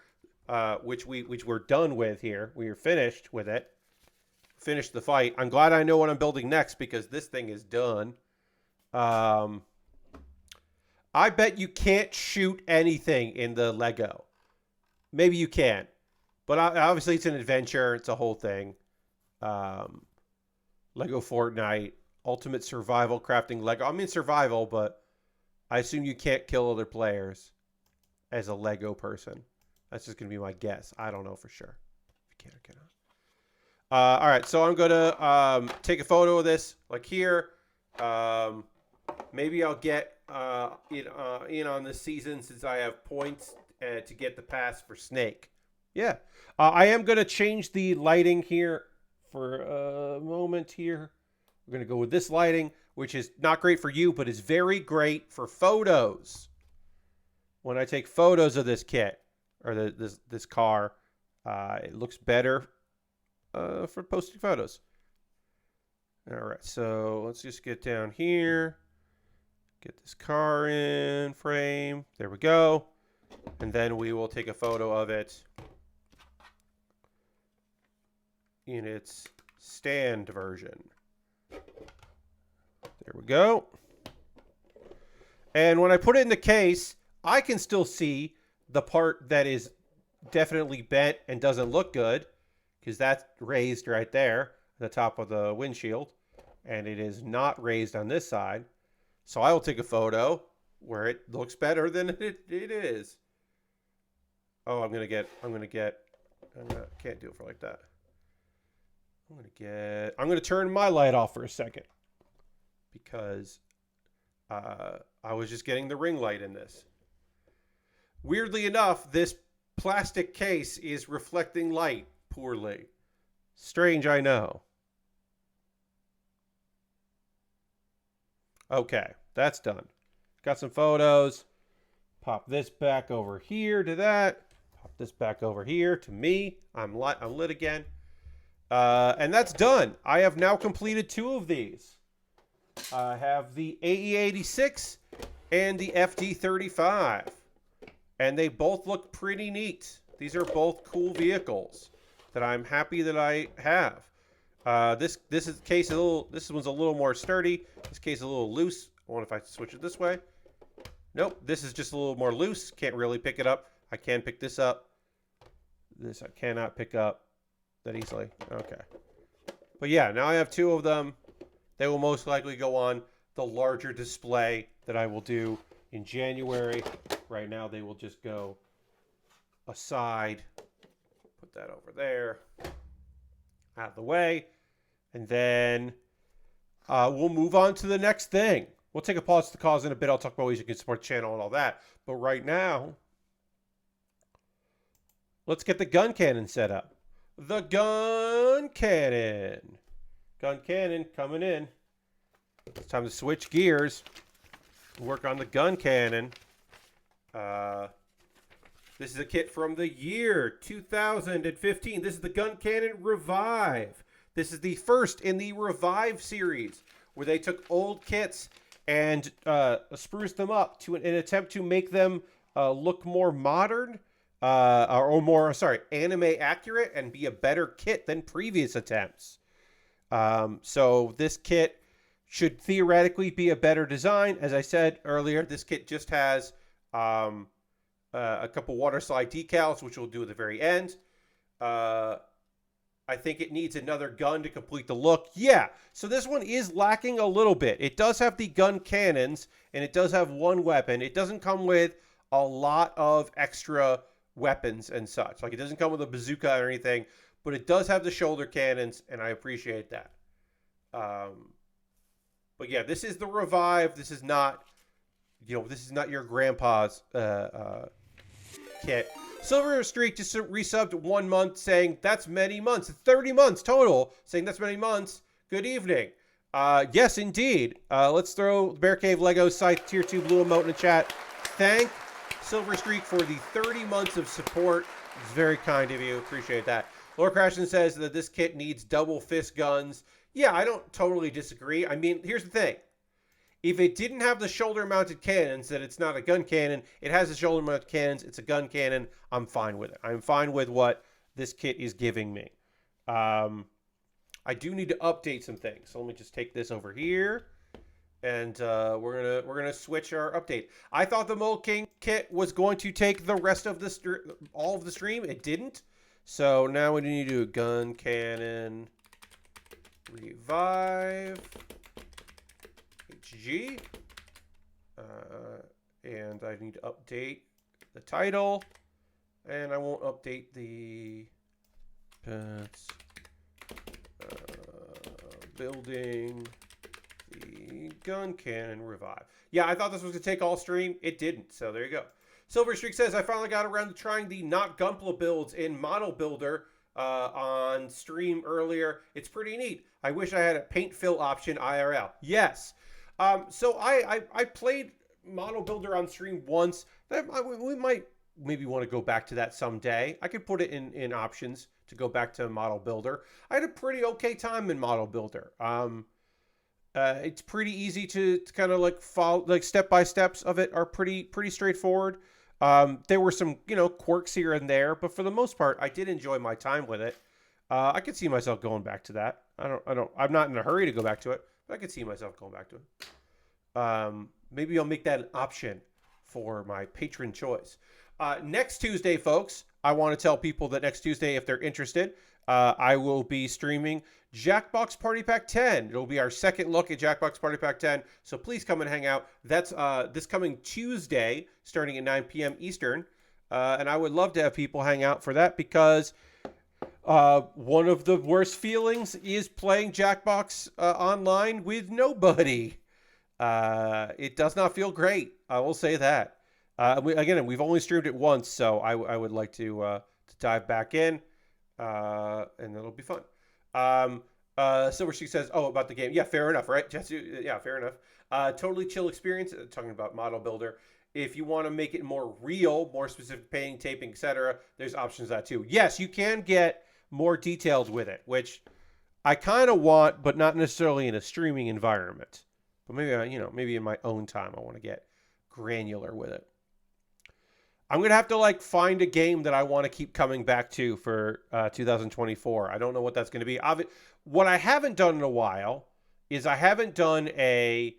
Speaker 1: which we're done with here. We are finished with it. Finished the fight. I'm glad I know what I'm building next because this thing is done. I bet you can't shoot anything in the Lego. Maybe you can. But obviously it's an adventure. It's a whole thing. Lego Fortnite. Ultimate survival crafting Lego. I mean survival, but I assume you can't kill other players as a Lego person. That's just going to be my guess. I don't know for sure. If you can or cannot. All right, so I'm going to take a photo of this, like here. Maybe I'll get in on this season since I have points to get the pass for Snake. Yeah. I am going to change the lighting here for a moment here. We're going to go with this lighting, which is not great for you, but is very great for photos. When I take photos of this kit, or this car, it looks better for posting photos. All right, so let's just get down here. Get this car in frame. There we go. And then we will take a photo of it in its stand version. There we go. And when I put it in the case, I can still see the part that is definitely bent and doesn't look good, because that's raised right there at the top of the windshield, and it is not raised on this side. So I will take a photo where it looks better than it is. Oh, I can't do it for like that. I'm going to turn my light off for a second because I was just getting the ring light in this. Weirdly enough, this plastic case is reflecting light poorly. Strange, I know. Okay, that's done. Got some photos. Pop this back over here to that. Pop this back over here to me. I'm lit again. And that's done. I have now completed 2 of these. I have the AE86 and the FD35. And they both look pretty neat. These are both cool vehicles that I'm happy that I have. This is case a little. This one's a little more sturdy. This case is a little loose. I wonder if I switch it this way. Nope, this is just a little more loose. Can't really pick it up. I can pick this up. This I cannot pick up that easily. Okay. But yeah, now I have 2 of them. They will most likely go on the larger display that I will do in January. Right now, they will just go aside. Put that over there. Out of the way. And then we'll move on to the next thing. We'll take a pause to cause in a bit. I'll talk about ways you can support the channel and all that. But right now, let's get the Guncannon set up. The Guncannon. Guncannon coming in. It's time to switch gears. Work on the Guncannon. This is a kit from the year 2015. This is the Guncannon Revive. This is the first in the Revive series, where they took old kits and spruced them up to an attempt to make them look more modern, or more, sorry, anime accurate, and be a better kit than previous attempts. So this kit should theoretically be a better design. As I said earlier, this kit just has a couple water slide decals, which we'll do at the very end. I think it needs another gun to complete the look. Yeah, so this one is lacking a little bit. It does have the gun cannons, and it does have one weapon. It doesn't come with a lot of extra weapons and such. Like, it doesn't come with a bazooka or anything, but it does have the shoulder cannons, and I appreciate that. But yeah, this is the Revive. This is not, this is not your grandpa's kit. Silver Streak just resubbed 1 month saying, that's many months. 30 months total, saying that's many months. Good evening. Yes, indeed. Let's throw Bear Cave Lego Scythe Tier 2 Blue Emote in the chat. Thank Silver Streak for the 30 months of support. It's very kind of you. Appreciate that. Lord Crashton says that this kit needs double fist guns. Yeah, I don't totally disagree. I mean, here's the thing. If it didn't have the shoulder-mounted cannons, then it's not a gun cannon. It has the shoulder-mounted cannons. It's a gun cannon. I'm fine with it. I'm fine with what this kit is giving me. I do need to update some things. So let me just take this over here, and we're gonna switch our update. I thought the Mould King kit was going to take the rest of the all of the stream. It didn't. So now we need to do a Guncannon Revive HG, and I need to update the title, and I won't update the pets, building the Guncannon Revive. Yeah, I thought this was going to take all stream. It didn't, so there you go. Silver Streak says, I finally got around to trying the not Gunpla builds in Model Builder on stream earlier. It's pretty neat. I wish I had a paint fill option IRL. Yes. So I played Model Builder on stream once. We might maybe want to go back to that someday. I could put it in options to go back to Model Builder. I had a pretty okay time in Model Builder. It's pretty easy to kind of like follow, like step-by-steps of it are pretty straightforward. There were some, quirks here and there, but for the most part, I did enjoy my time with it. I could see myself going back to that. I'm not in a hurry to go back to it, but I could see myself going back to it. Maybe I'll make that an option for my patron choice. Next Tuesday, folks, I want to tell people that next Tuesday, if they're interested, I will be streaming Jackbox Party Pack 10. It'll be our second look at Jackbox Party Pack 10, so please come and hang out. That's this coming Tuesday, starting at 9 p.m. Eastern, and I would love to have people hang out for that, because one of the worst feelings is playing Jackbox online with nobody. It does not feel great. I will say that. Again, we've only streamed it once, so I would like to dive back in, and it'll be fun. Silver Sheik says, oh, about the game. Yeah, fair enough, right? Jesse, yeah, fair enough. Totally chill experience. Talking about Model Builder. If you want to make it more real, more specific painting, taping, etc., there's options for that too. Yes, you can get more detailed with it, which I kind of want, but not necessarily in a streaming environment. But maybe, maybe in my own time, I want to get granular with it. I'm going to have to find a game that I want to keep coming back to for 2024. I don't know what that's going to be. What I haven't done in a while is I haven't done a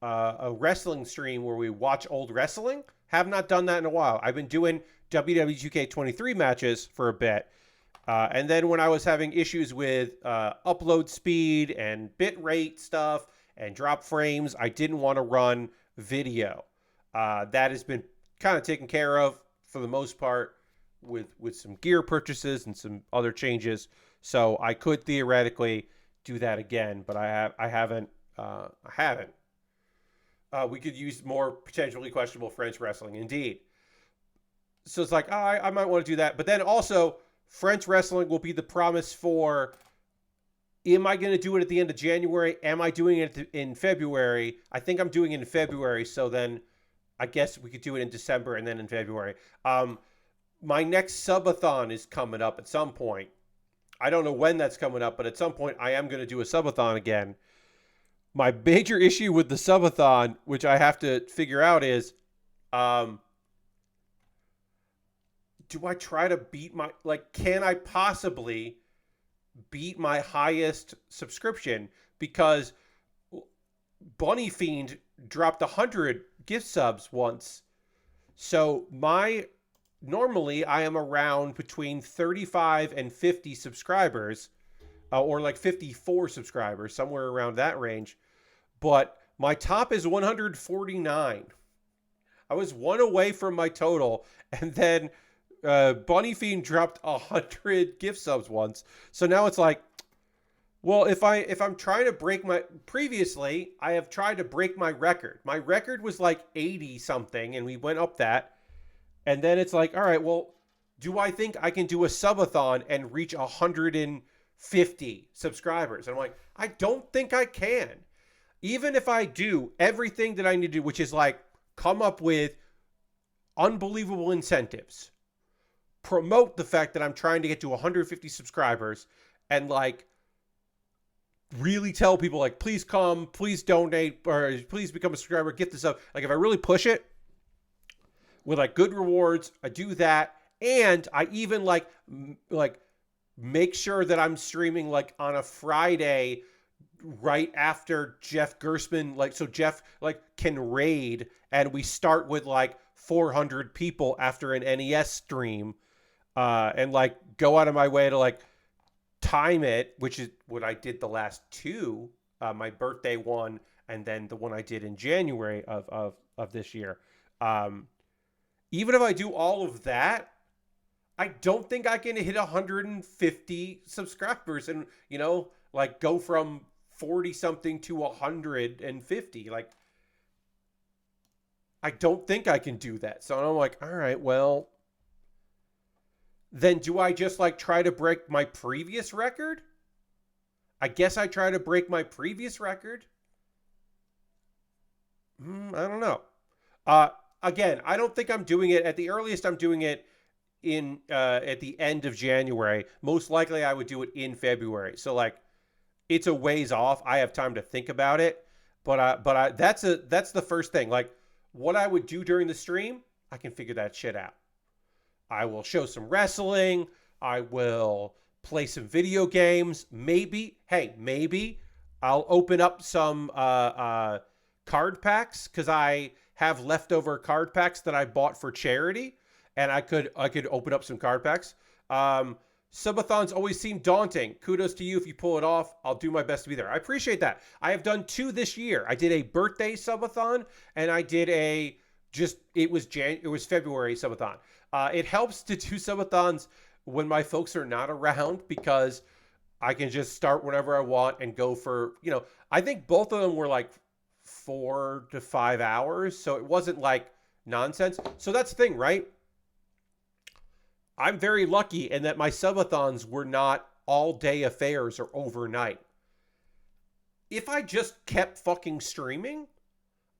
Speaker 1: a wrestling stream where we watch old wrestling. Have not done that in a while. I've been doing WWE 2K23 matches for a bit. And then when I was having issues with upload speed and bit rate stuff and drop frames, I didn't want to run video. That has been kind of taken care of for the most part with some gear purchases and some other changes. So I could theoretically do that again, but I haven't. We could use more potentially questionable French wrestling, indeed. So it's like, I might want to do that. But then also, French wrestling will be the promise for, am I going to do it at the end of January? Am I doing it in February? I think I'm doing it in February, so then I guess we could do it in December and then in February. My next subathon is coming up at some point. I don't know when that's coming up, but at some point I am going to do a subathon again. My major issue with the subathon, which I have to figure out, is do I try to beat my, can I possibly beat my highest subscription? Because Bunny Fiend dropped 100 gift subs once. So normally I am around between 35 and 50 subscribers, or like 54 subscribers, somewhere around that range. But my top is 149. I was one away from my total, and then Bunny Fiend dropped 100 gift subs once. So now it's like, well, if I'm trying to break previously, I have tried to break my record. My record was like 80 something, and we went up that. And then it's like, all right, well, do I think I can do a subathon and reach 150 subscribers? And I'm like, I don't think I can. Even if I do everything that I need to do, which is like come up with unbelievable incentives, promote the fact that I'm trying to get to 150 subscribers, and like really tell people like, please come, please donate, or please become a subscriber, get this up. Like if I really push it with like good rewards, I do that. And I even like make sure that I'm streaming like on a Friday right after Jeff Gersman, like, so Jeff like can raid, and we start with like 400 people after an NES stream, and like go out of my way to like time it, which is what I did the last two, my birthday one, and then the one I did in January of this year. Even if I do all of that, I don't think I can hit 150 subscribers and, like go from 40 something to 150. Like, I don't think I can do that. So I'm like, all right, well, then do I just like try to break my previous record? I guess I try to break my previous record. I don't know. Again, I don't think I'm doing it. At the earliest, I'm doing it in at the end of January. Most likely, I would do it in February. So like, it's a ways off. I have time to think about it. But that's the first thing. Like, what I would do during the stream, I can figure that shit out. I will show some wrestling. I will play some video games. Maybe I'll open up some card packs, because I have leftover card packs that I bought for charity, and I could open up some card packs. Subathons always seem daunting. Kudos to you if you pull it off. I'll do my best to be there. I appreciate that. I have done 2 this year. I did a birthday subathon, and I did it was February subathon. It helps to do subathons when my folks are not around, because I can just start whenever I want and go for, I think both of them were like 4 to 5 hours. So it wasn't like nonsense. So that's the thing, right? I'm very lucky in that my subathons were not all day affairs or overnight. If I just kept fucking streaming,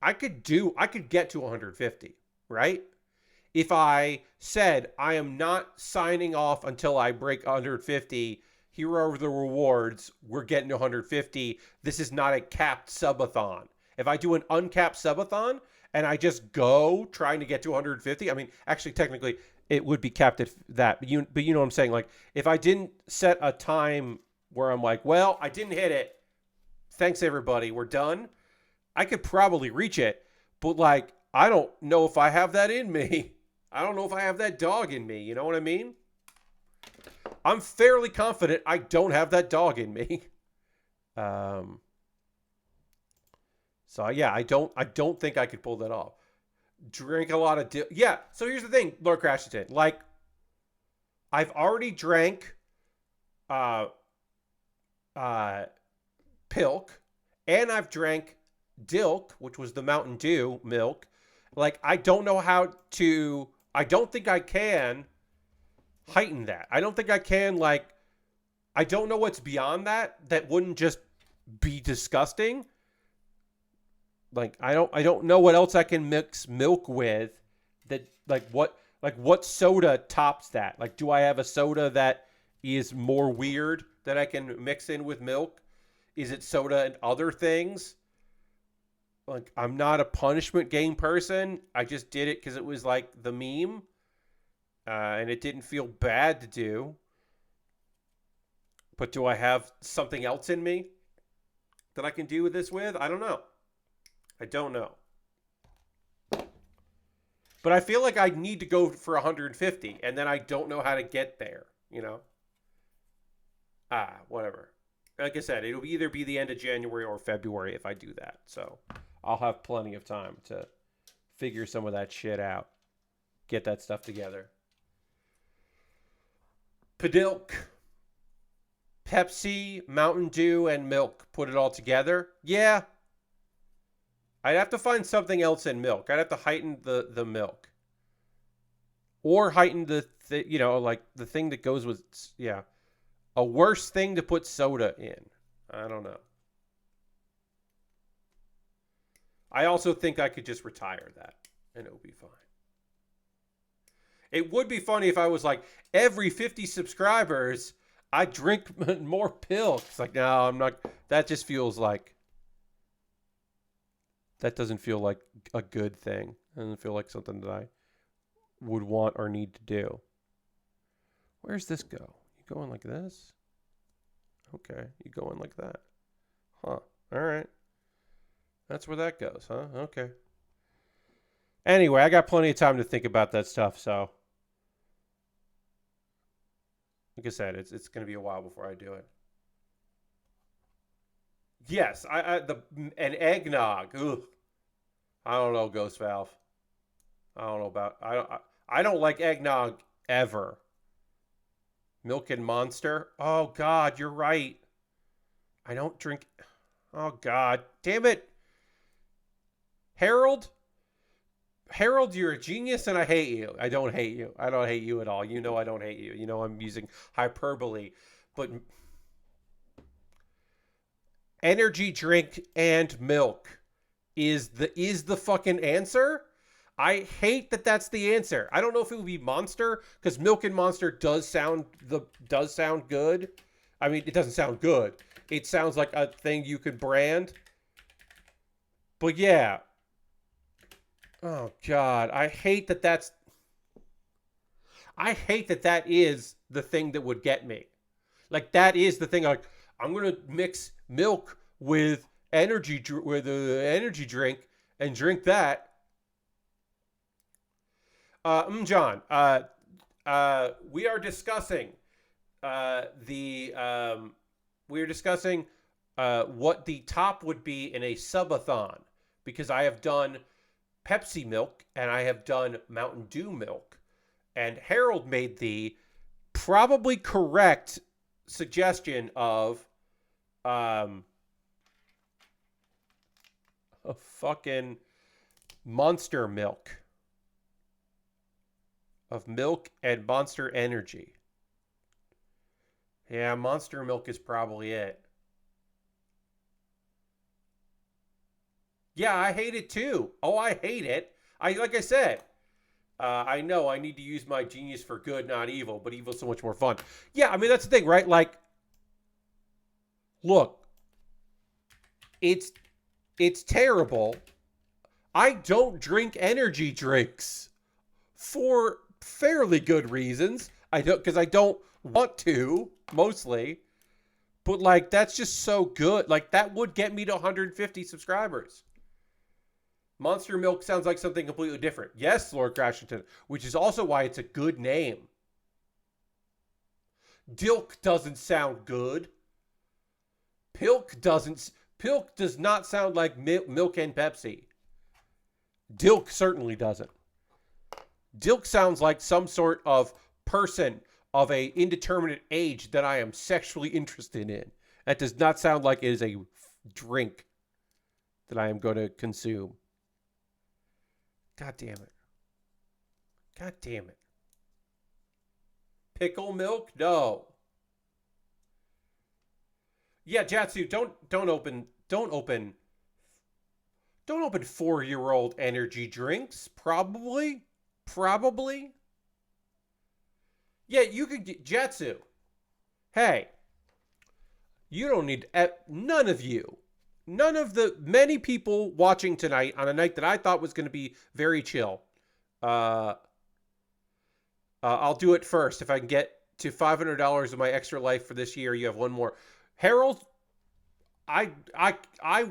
Speaker 1: I could get to 150, right? If I said, I am not signing off until I break 150, here are the rewards, we're getting to 150, this is not a capped subathon. If I do an uncapped subathon and I just go trying to get to 150, I mean, actually, technically, it would be capped at that. But you know what I'm saying? Like, if I didn't set a time where I'm like, well, I didn't hit it, thanks everybody, we're done. I could probably reach it, but like, I don't know if I have that in me. I don't know if I have that dog in me. You know what I mean? I'm fairly confident I don't have that dog in me. So yeah, I don't think I could pull that off. Drink a lot of yeah. So here's the thing, Lord Crashington. Like, I've already drank, uh, Pilk, and I've drank Dilk, which was the Mountain Dew milk. Like, I don't know how to. I don't think I can heighten that. I don't think I can, like, I don't know what's beyond that wouldn't just be disgusting. Like, I don't know what else I can mix milk with that, like, what soda tops that? Like, do I have a soda that is more weird that I can mix in with milk? Is it soda and other things? Like, I'm not a punishment game person. I just did it because it was like the meme. And it didn't feel bad to do. But do I have something else in me that I can do with this with? I don't know. I don't know. But I feel like I need to go for 150, and then I don't know how to get there, you know? Whatever. Like I said, it'll either be the end of January or February if I do that. So I'll have plenty of time to figure some of that shit out. Get that stuff together. Padilk, Pepsi, Mountain Dew, and milk. Put it all together. Yeah. I'd have to find something else in milk. I'd have to heighten the milk. Or heighten like the thing that goes with, yeah. A worse thing to put soda in. I don't know. I also think I could just retire that and it would be fine. It would be funny if I was like, every 50 subscribers, I drink more pills. It's like, no, I'm not. That just feels like, that doesn't feel like a good thing. It doesn't feel like something that I would want or need to do. Where's this go? You going like this? Okay, you going like that. Huh. All right. That's where that goes, huh? Okay. Anyway, I got plenty of time to think about that stuff, so like I said, it's going to be a while before I do it. Yes, an eggnog. Ugh. I don't know, Ghost Valve. I don't know about. I don't like eggnog ever. Milk and Monster. Oh God, you're right. I don't drink. Oh God, damn it, Harold. Harold, you're a genius, and I hate you. I don't hate you. I don't hate you at all. You know I don't hate you. You know I'm using hyperbole, but energy drink and milk is the fucking answer. I hate that that's the answer. I don't know if it would be Monster, because Milk and Monster does sound good. I mean, it doesn't sound good. It sounds like a thing you could brand. But yeah. Oh God, I hate that that is the thing that would get me. Like, that is the thing. Like, I'm gonna mix milk with energy drink and drink that. John, we are discussing what the top would be in a subathon, because I have done Pepsi milk and I have done Mountain Dew milk, and Harold made the probably correct suggestion of a fucking Monster milk. Of milk and Monster Energy. Yeah, Monster milk is probably it. Yeah, I hate it too. Oh, I hate it. Like I said, I know I need to use my genius for good, not evil, but evil's so much more fun. Yeah, I mean, that's the thing, right? Like, look, it's terrible. I don't drink energy drinks for fairly good reasons. Because I don't want to, mostly. But, like, that's just so good. Like, that would get me to 150 subscribers. Monster Milk sounds like something completely different. Yes, Lord Crashington, which is also why it's a good name. Dilk doesn't sound good. Pilk does not sound like milk and Pepsi. Dilk certainly doesn't. Dilk sounds like some sort of person of a indeterminate age that I am sexually interested in. That does not sound like it is a drink that I am going to consume. God damn it. God damn it. Pickle milk? No. Yeah, Jatsu, don't open 4-year-old energy drinks. Probably. Yeah, you could get Jatsu. Hey, you don't need none of the many people watching tonight on a night that I thought was going to be very chill. I'll do it first. If I can get to $500 of my extra life for this year, you have one more. Harold, I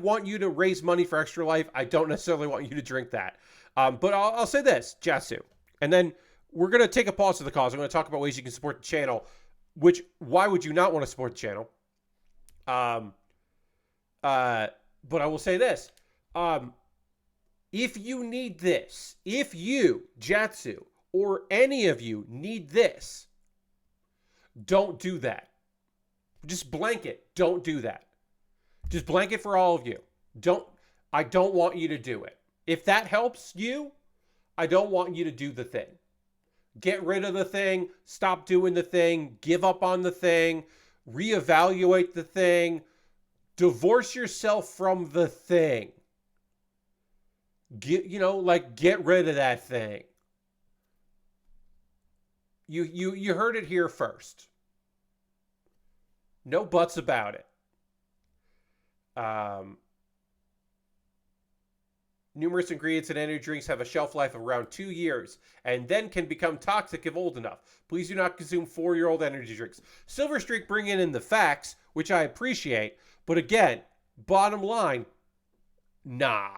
Speaker 1: want you to raise money for Extra Life. I don't necessarily want you to drink that. But I'll say this, Jatsu. And then we're going to take a pause to the cause. I'm going to talk about ways you can support the channel. Why would you not want to support the channel? But I will say this. If you need this, if you, Jatsu, or any of you need this, don't do that. Just blanket. Don't do that. Just blanket for all of you. I don't want you to do it. If that helps you, I don't want you to do the thing. Get rid of the thing. Stop doing the thing. Give up on the thing. Reevaluate the thing. Divorce yourself from the thing. Get rid of that thing. You heard it here first. No buts about it. Numerous ingredients in energy drinks have a shelf life of around 2 years and then can become toxic if old enough. Please do not consume 4-year-old energy drinks. Silver Streak bringing in the facts, which I appreciate. But again, bottom line, nah.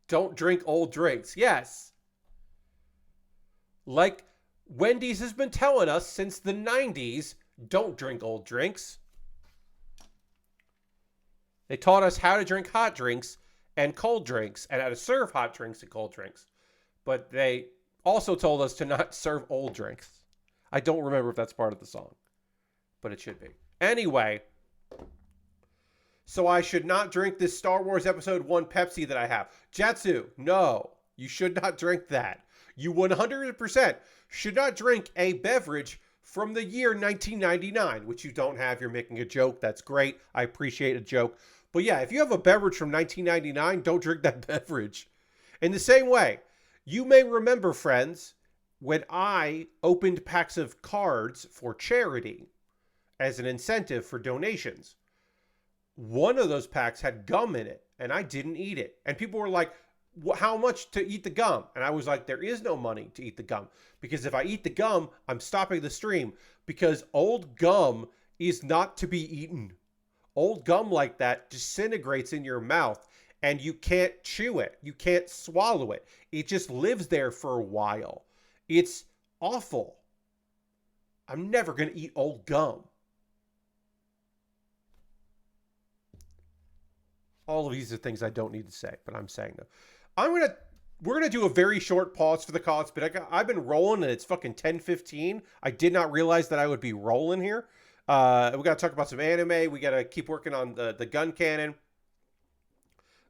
Speaker 1: Don't drink old drinks. Yes. Like Wendy's has been telling us since the 90s, don't drink old drinks. They taught us how to drink hot drinks and cold drinks and how to serve hot drinks and cold drinks. But they also told us to not serve old drinks. I don't remember if that's part of the song, but it should be. Anyway, so I should not drink this Star Wars Episode 1 Pepsi that I have. Jatsu, no, you should not drink that. You 100% should not drink a beverage from the year 1999, which you don't have. You're making a joke. That's great. I appreciate a joke. But yeah, if you have a beverage from 1999, don't drink that beverage. In the same way, you may remember, friends, when I opened packs of cards for charity as an incentive for donations. One of those packs had gum in it, and I didn't eat it. And people were like, how much to eat the gum? And I was like, there is no money to eat the gum. Because if I eat the gum, I'm stopping the stream. Because old gum is not to be eaten. Old gum like that disintegrates in your mouth, and you can't chew it. You can't swallow it. It just lives there for a while. It's awful. I'm never going to eat old gum. All of these are things I don't need to say, but I'm saying them. We're gonna do a very short pause for the cause, but I've been rolling and it's fucking 10:15. I did not realize that I would be rolling here. We gotta talk about some anime. We gotta keep working on the Guncannon.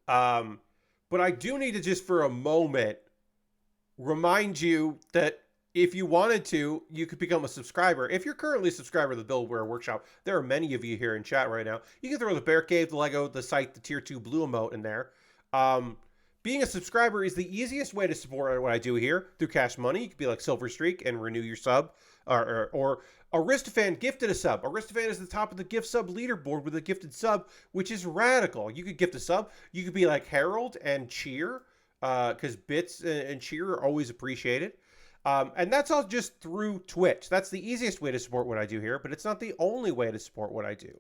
Speaker 1: But I do need to just for a moment remind you that if you wanted to, you could become a subscriber. If you're currently a subscriber to the Build With Baer Workshop, there are many of you here in chat right now. You can throw the Bear Cave, the Lego, the site, the Tier 2 blue emote in there. Being a subscriber is the easiest way to support what I do here through Cash Money. You could be like Silver Streak and renew your sub. Or Aristofan gifted a sub. Aristofan is the top of the gift sub leaderboard with a gifted sub, which is radical. You could gift a sub. You could be like Harold and cheer, because bits and cheer are always appreciated. And that's all just through Twitch. That's the easiest way to support what I do here, but it's not the only way to support what I do.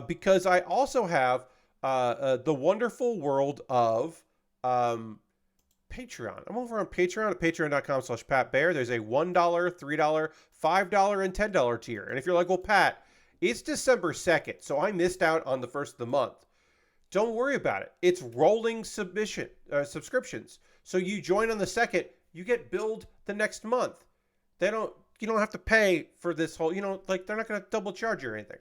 Speaker 1: Because I also have the wonderful world of Patreon. I'm over on Patreon at patreon.com/PatBear. There's a $1, $3, $5, and $10 tier. And if you're like, well, Pat, it's December 2nd, so I missed out on the first of the month. Don't worry about it. It's rolling subscriptions. So you join on the 2nd, you get billed the next month. You don't have to pay for this whole, like they're not going to double charge you or anything.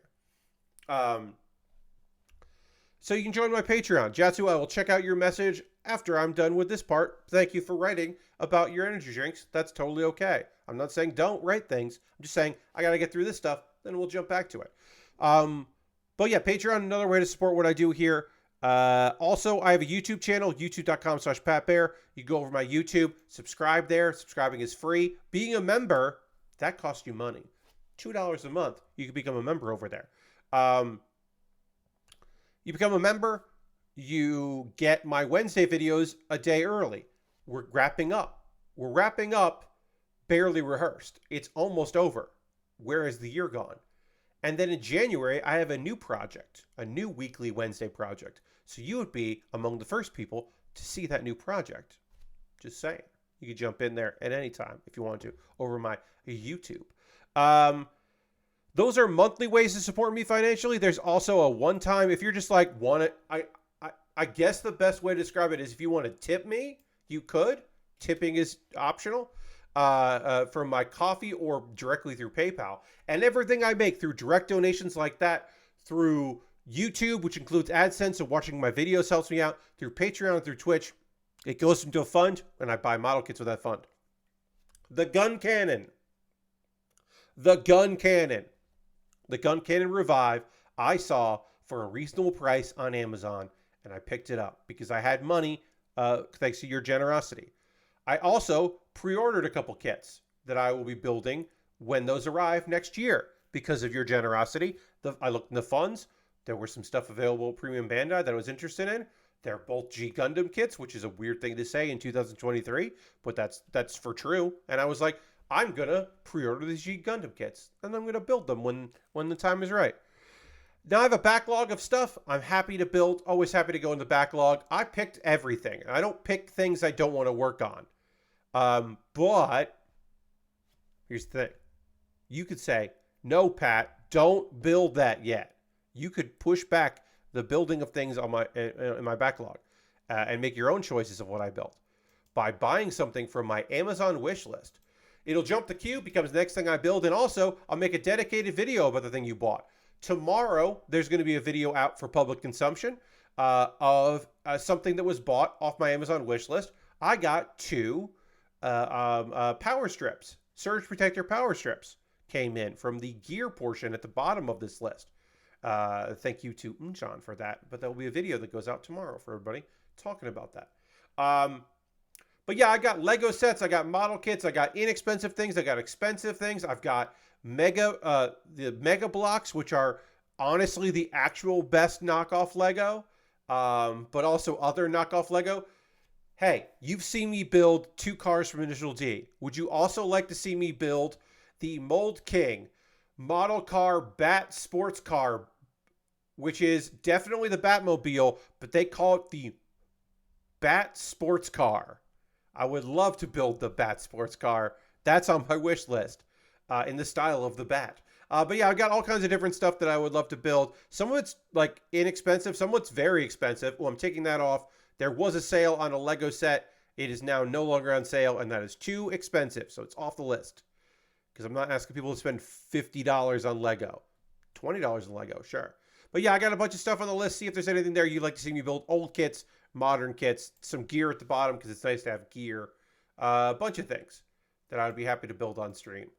Speaker 1: So you can join my Patreon. Jatsu, I will check out your message after I'm done with this part. Thank you for writing about your energy drinks. That's totally okay. I'm not saying don't write things. I'm just saying I got to get through this stuff, then we'll jump back to it. But yeah, Patreon, another way to support what I do here. Also, I have a YouTube channel, youtube.com/PatBear. You go over to my YouTube, subscribe there. Subscribing is free. Being a member, that costs you money. $2 a month. You can become a member over there. You become a member, you get my Wednesday videos a day early. We're wrapping up. Baerly Rehearsed. It's almost over. Where is the year gone? And then in January, I have a new project, a new weekly Wednesday project. So you would be among the first people to see that new project. Just saying. You could jump in there at any time if you want to over my YouTube. Those are monthly ways to support me financially. There's also a one-time, if you're just like, I guess the best way to describe it is if you want to tip me, you could. Tipping is optional from my coffee or directly through PayPal. And everything I make through direct donations like that, through YouTube, which includes AdSense, so watching my videos helps me out, through Patreon and through Twitch, it goes into a fund, and I buy model kits with that fund. The Guncannon Revive, I saw for a reasonable price on Amazon, and I picked it up because I had money thanks to your generosity. I also pre-ordered a couple kits that I will be building when those arrive next year because of your generosity. I looked in the funds. There was some stuff available at Premium Bandai that I was interested in. They're both G Gundam kits, which is a weird thing to say in 2023, but that's for true. And I was like, I'm going to pre-order these G Gundam kits, and I'm going to build them when the time is right. Now I have a backlog of stuff. I'm happy to build, always happy to go in the backlog. I picked everything. I don't pick things I don't want to work on. But here's the thing. You could say, no, Pat, don't build that yet. You could push back the building of things on in my backlog and make your own choices of what I built by buying something from my Amazon wish list. It'll jump the queue, becomes the next thing I build, and also I'll make a dedicated video about the thing you bought. Tomorrow, there's going to be a video out for public consumption of something that was bought off my Amazon wish list. I got 2 power strips, surge protector power strips came in from the gear portion at the bottom of this list. Thank you to Unchan for that, but there will be a video that goes out tomorrow for everybody talking about that. But yeah, I got Lego sets, I got model kits, I got inexpensive things, I got expensive things. I've got the Mega Blocks, which are honestly the actual best knockoff Lego, but also other knockoff Lego. Hey, you've seen me build 2 cars from Initial D. Would you also like to see me build the Mould King model car Bat sports car, which is definitely the Batmobile, but they call it the Bat sports car? I would love to build the Bat sports car. That's on my wish list in the style of the Bat. But yeah, I've got all kinds of different stuff that I would love to build. Some of it's like inexpensive. Some of it's very expensive. Well, I'm taking that off. There was a sale on a Lego set. It is now no longer on sale, and that is too expensive. So it's off the list because I'm not asking people to spend $50 on Lego. $20 on Lego, sure. But yeah, I got a bunch of stuff on the list. See if there's anything there you'd like to see me build. Old kits, modern kits, some gear at the bottom because it's nice to have gear. A bunch of things that I'd be happy to build on stream.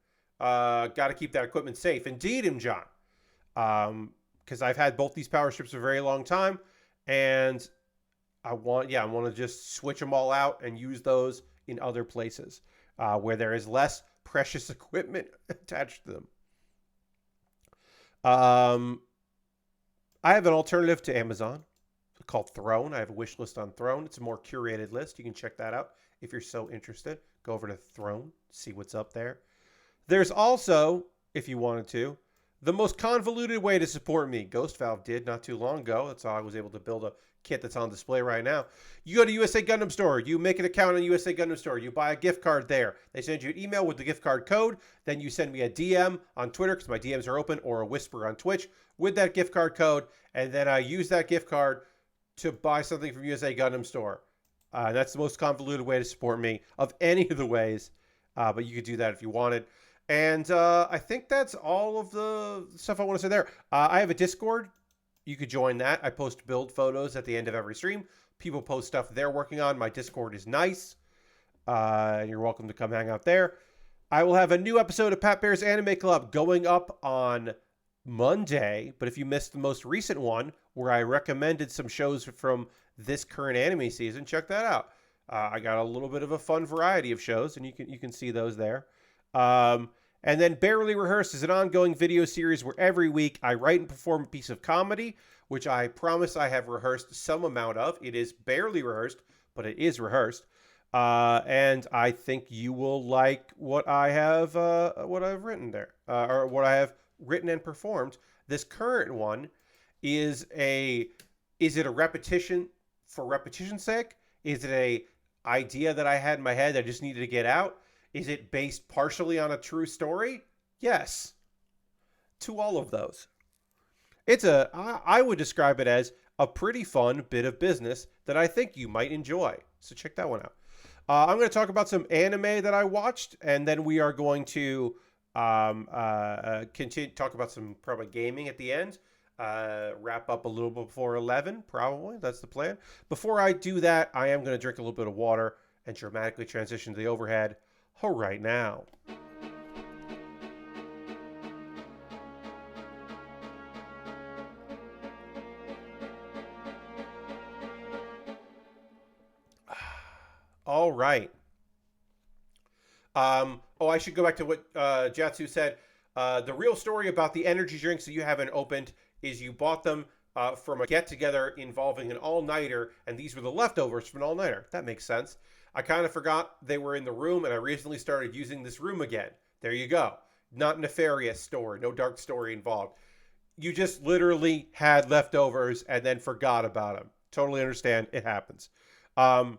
Speaker 1: Got to keep that equipment safe. Indeed, John. Because I've had both these power strips for a very long time. And I want to just switch them all out and use those in other places where there is less precious equipment attached to them. I have an alternative to Amazon called Throne. I have a wish list on Throne. It's a more curated list. You can check that out if you're so interested. Go over to Throne, see what's up there. There's also, if you wanted to, The most convoluted way to support me, Ghost Valve did not too long ago. That's how I was able to build a kit that's on display right now. You go to USA Gundam Store. You make an account on USA Gundam Store. You buy a gift card there. They send you an email with the gift card code. Then you send me a DM on Twitter, because my DMs are open, or a whisper on Twitch with that gift card code. And then I use that gift card to buy something from USA Gundam Store. That's the most convoluted way to support me of any of the ways. But you could do that if you wanted. And I think that's all of the stuff I want to say there. I have a Discord. You could join that. I post build photos at the end of every stream. People post stuff they're working on. My Discord is nice. And you're welcome to come hang out there. I will have a new episode of Pat Bear's Anime Club going up on Monday. But if you missed the most recent one, where I recommended some shows from this current anime season, check that out. I got a little bit of a fun variety of shows, and you can see those there. And then Baerly Rehearsed is an ongoing video series where every week I write and perform a piece of comedy, which I promise I have rehearsed some amount of. It is barely rehearsed, but it is rehearsed. And I think you will like what I've written there, or what I have written and performed. This current one is it a repetition for repetition's sake? Is it a idea that I had in my head that I just needed to get out? Is it based partially on a true story? Yes. To all of those. I would describe it as a pretty fun bit of business that I think you might enjoy. So check that one out. I'm going to talk about some anime that I watched, and then we are going to continue talk about some probably gaming at the end. Wrap up a little bit before 11, probably. That's the plan. Before I do that, I am going to drink a little bit of water and dramatically transition to the overhead right now. All right. I should go back to what Jatsu said. The real story about the energy drinks that you haven't opened is you bought them from a get-together involving an all-nighter, and these were the leftovers from an all-nighter. That makes sense. I kind of forgot they were in the room, and I recently started using this room again. There you go. Not nefarious story. No dark story involved. You just literally had leftovers and then forgot about them. Totally understand. It happens. I'm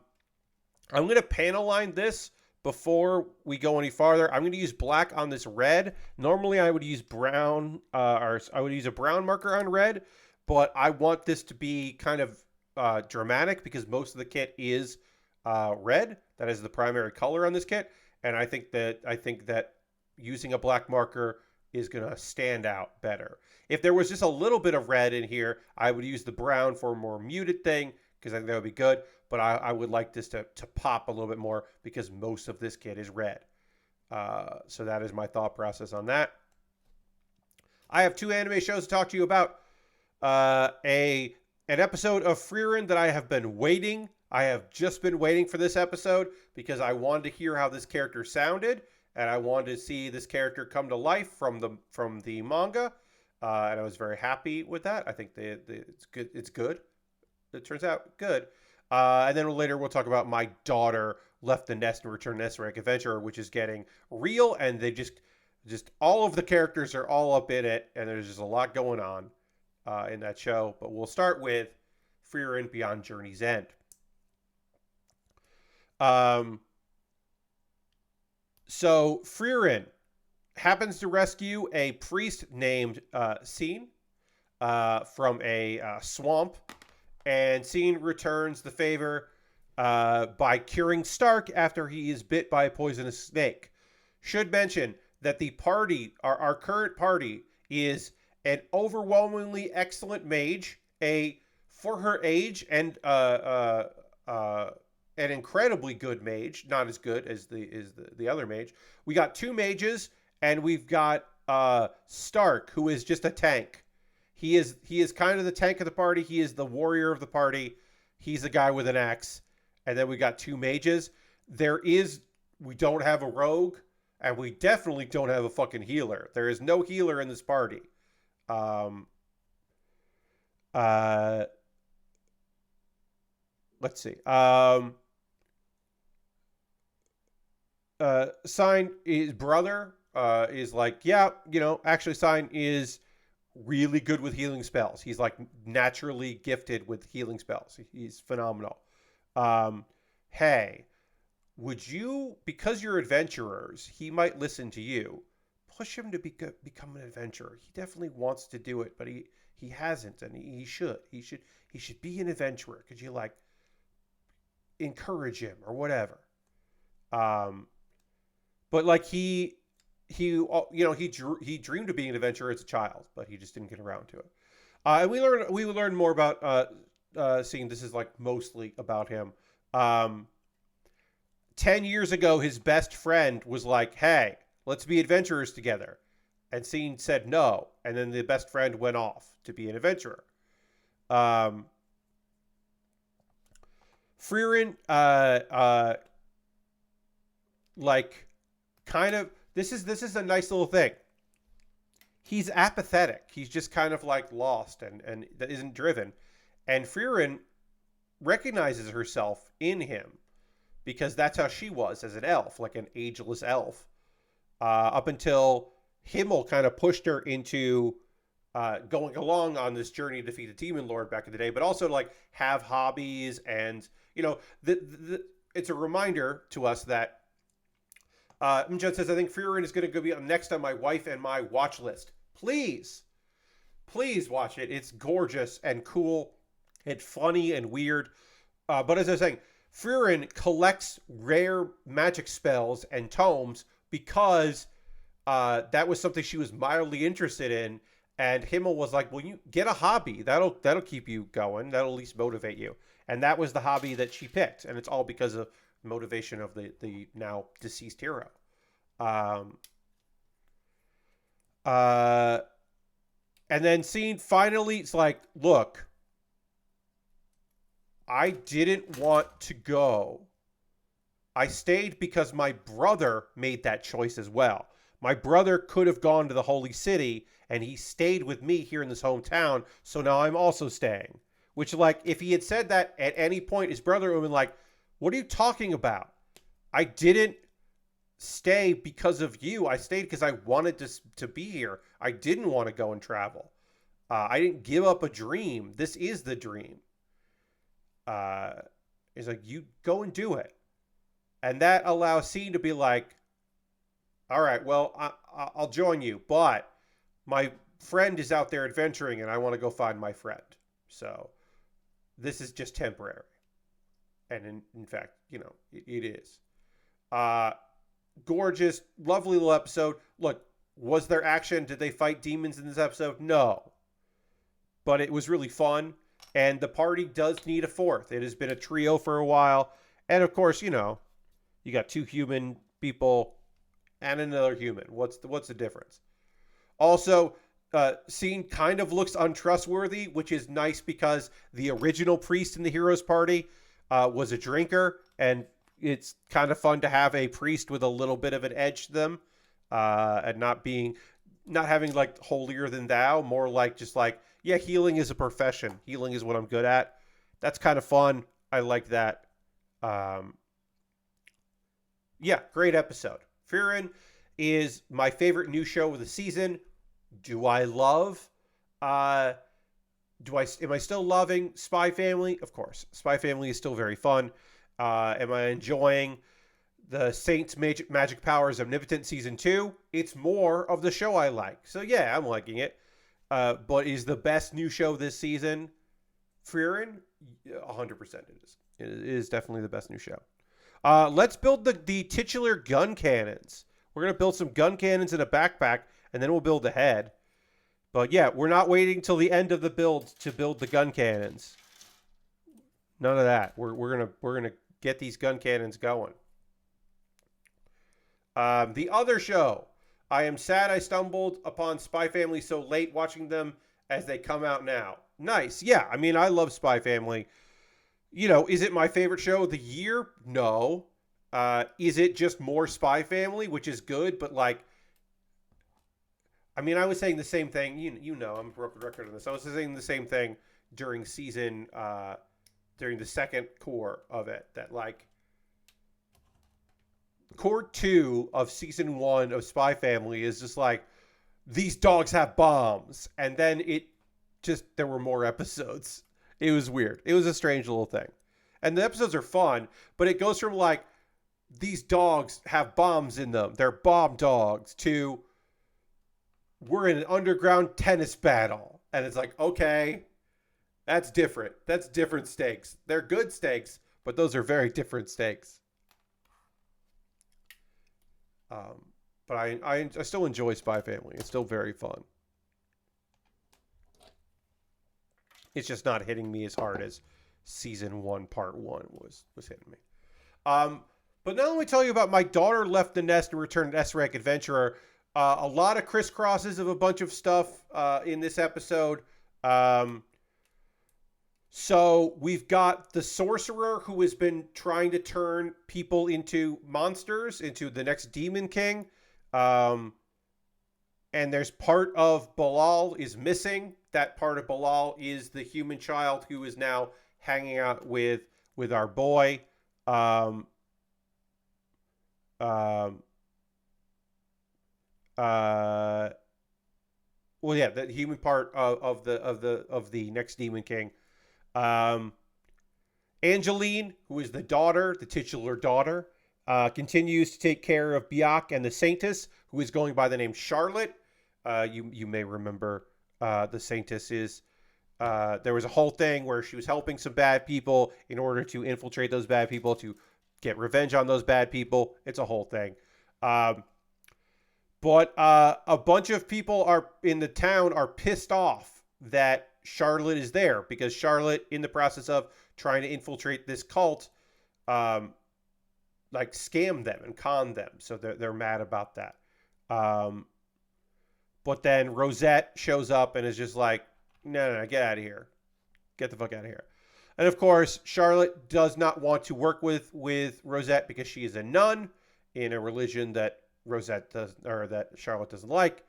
Speaker 1: going to panel line this before we go any farther. I'm going to use black on this red. Normally, I would use brown, or I would use a brown marker on red, but I want this to be kind of dramatic because most of the kit is red. That is the primary color on this kit, and I think that using a black marker is going to stand out better. If there was just a little bit of red in here, I would use the brown for a more muted thing because I think that would be good. But I would like this to pop a little bit more because most of this kit is red. So that is my thought process on that. I have two anime shows to talk to you about. An episode of Frieren that I have been waiting. I have just been waiting for this episode because I wanted to hear how this character sounded, and I wanted to see this character come to life from the manga. And I was very happy with that. I think it's good. It's good. It turns out good. And then later we'll talk about My Daughter Left the Nest and Returned to Nestoric Adventure, which is getting real, and they just all of the characters are all up in it, and there's just a lot going on in that show. But we'll start with Frieren Beyond Journey's End. So Frieren happens to rescue a priest named Scene from a swamp. And Scene returns the favor by curing Stark after he is bit by a poisonous snake. Should mention that the party, our current party, is an overwhelmingly excellent mage, for her age, and an incredibly good mage, not as good as the other mage. We got two mages, and we've got Stark, who is just a tank. He is kind of the tank of the party. He is the warrior of the party. He's the guy with an axe. And then we got two mages. We don't have a rogue, and we definitely don't have a fucking healer. There is no healer in this party. Let's see. Sign his brother is like, yeah, actually Sign is really good with healing spells. He's like naturally gifted with healing spells. He's phenomenal. Um, hey, would you, because you're adventurers, he might listen to you. Push him to become an adventurer. He definitely wants to do it, but he hasn't, and he should. He should be an adventurer. Could you like encourage him or whatever? Um, but like he dreamed of being an adventurer as a child, but he just didn't get around to it. And we learn more about seeing this is like mostly about him. 10 years ago, his best friend was like, "Hey, let's be adventurers together," and Scene said no, and then the best friend went off to be an adventurer. Um, Frieren, like, kind of, this is a nice little thing. He's apathetic. He's just kind of like lost and that isn't driven. And Frieren recognizes herself in him because that's how she was as an elf, like an ageless elf, up until Himmel kind of pushed her into going along on this journey to defeat a demon lord back in the day, but also like have hobbies. And it's a reminder to us that Mjud says, I think Frieren is going to be next on my wife and my watch list. Please watch it. It's gorgeous and cool and funny and weird. But as I was saying, Frieren collects rare magic spells and tomes because that was something she was mildly interested in. And Himmel was like, well, you get a hobby. That'll keep you going. That'll at least motivate you. And that was the hobby that she picked. And it's all because of motivation of the now deceased hero. And then Scene finally, it's like, look, I didn't want to go. I stayed because my brother made that choice as well. My brother could have gone to the Holy City, and he stayed with me here in this hometown, so now I'm also staying. Which, like, if he had said that at any point, his brother would have been like, what are you talking about? I didn't stay because of you. I stayed because I wanted to be here. I didn't want to go and travel. I didn't give up a dream. This is the dream. He's like, you go and do it. And that allows Scene to be like, all right, well, I'll join you, but my friend is out there adventuring and I want to go find my friend. So this is just temporary. And in fact, it is. Gorgeous, lovely little episode. Look, was there action? Did they fight demons in this episode? No. But it was really fun. And the party does need a fourth. It has been a trio for a while. And of course, you got two human people and another human. What's the difference? Also, Scene kind of looks untrustworthy, which is nice because the original priest in the heroes party was a drinker, and it's kind of fun to have a priest with a little bit of an edge to them, and not having like holier than thou, more like just like, yeah, healing is a profession. Healing is what I'm good at. That's kind of fun. I like that. Yeah, great episode. Frieren is my favorite new show of the season. Do I love? Am I still loving Spy Family? Of course, Spy Family is still very fun. Am I enjoying the Saints Magic Powers Omnipotent Season 2? It's more of the show I like. So yeah, I'm liking it. But is the best new show this season Frieren? 100% it is. It is definitely the best new show. Let's build the titular gun cannons. We're going to build some gun cannons in a backpack, and then we'll build a head. But yeah, we're not waiting till the end of the build to build the gun cannons. None of that. We're gonna get these gun cannons going. The other show. I am sad I stumbled upon Spy Family so late watching them as they come out now. Nice. Yeah, I mean, I love Spy Family. Is it my favorite show of the year? No. Is it just more Spy Family, which is good, but like, I mean, I was saying the same thing. I'm a broken record on this. I was saying the same thing during during the second core of it. That like Core 2 of season 1 of Spy Family is just like, these dogs have bombs. And then there were more episodes. It was weird. It was a strange little thing. And the episodes are fun, but it goes from like, these dogs have bombs in them, they're bomb dogs, to we're in an underground tennis battle. And it's like, okay, that's different. That's different stakes. They're good stakes, but those are very different stakes. But I still enjoy Spy Family. It's still very fun. It's just not hitting me as hard as season 1, part 1 was hitting me. But now let me tell you about My Daughter Left the Nest and Returned S-Rank Adventurer. A lot of crisscrosses of a bunch of stuff in this episode. So we've got the sorcerer who has been trying to turn people into monsters, into the next Demon King. And there's part of Balal is missing. That part of Balal is the human child who is now hanging out with our boy. Well, yeah, the human part of the next Demon King. Angeline, who is the daughter, the titular daughter, continues to take care of Biak and the Saintess, who is going by the name Charlotte. You may remember the Saintess is there was a whole thing where she was helping some bad people in order to infiltrate those bad people, to get revenge on those bad people. It's a whole thing. But a bunch of people are in the town are pissed off that Charlotte is there, because Charlotte, in the process of trying to infiltrate this cult, like scammed them and conned them. So they're mad about that. But then Rosette shows up and is just like, no, get out of here. Get the fuck out of here. And of course, Charlotte does not want to work with Rosette because she is a nun in a religion that that Charlotte doesn't like.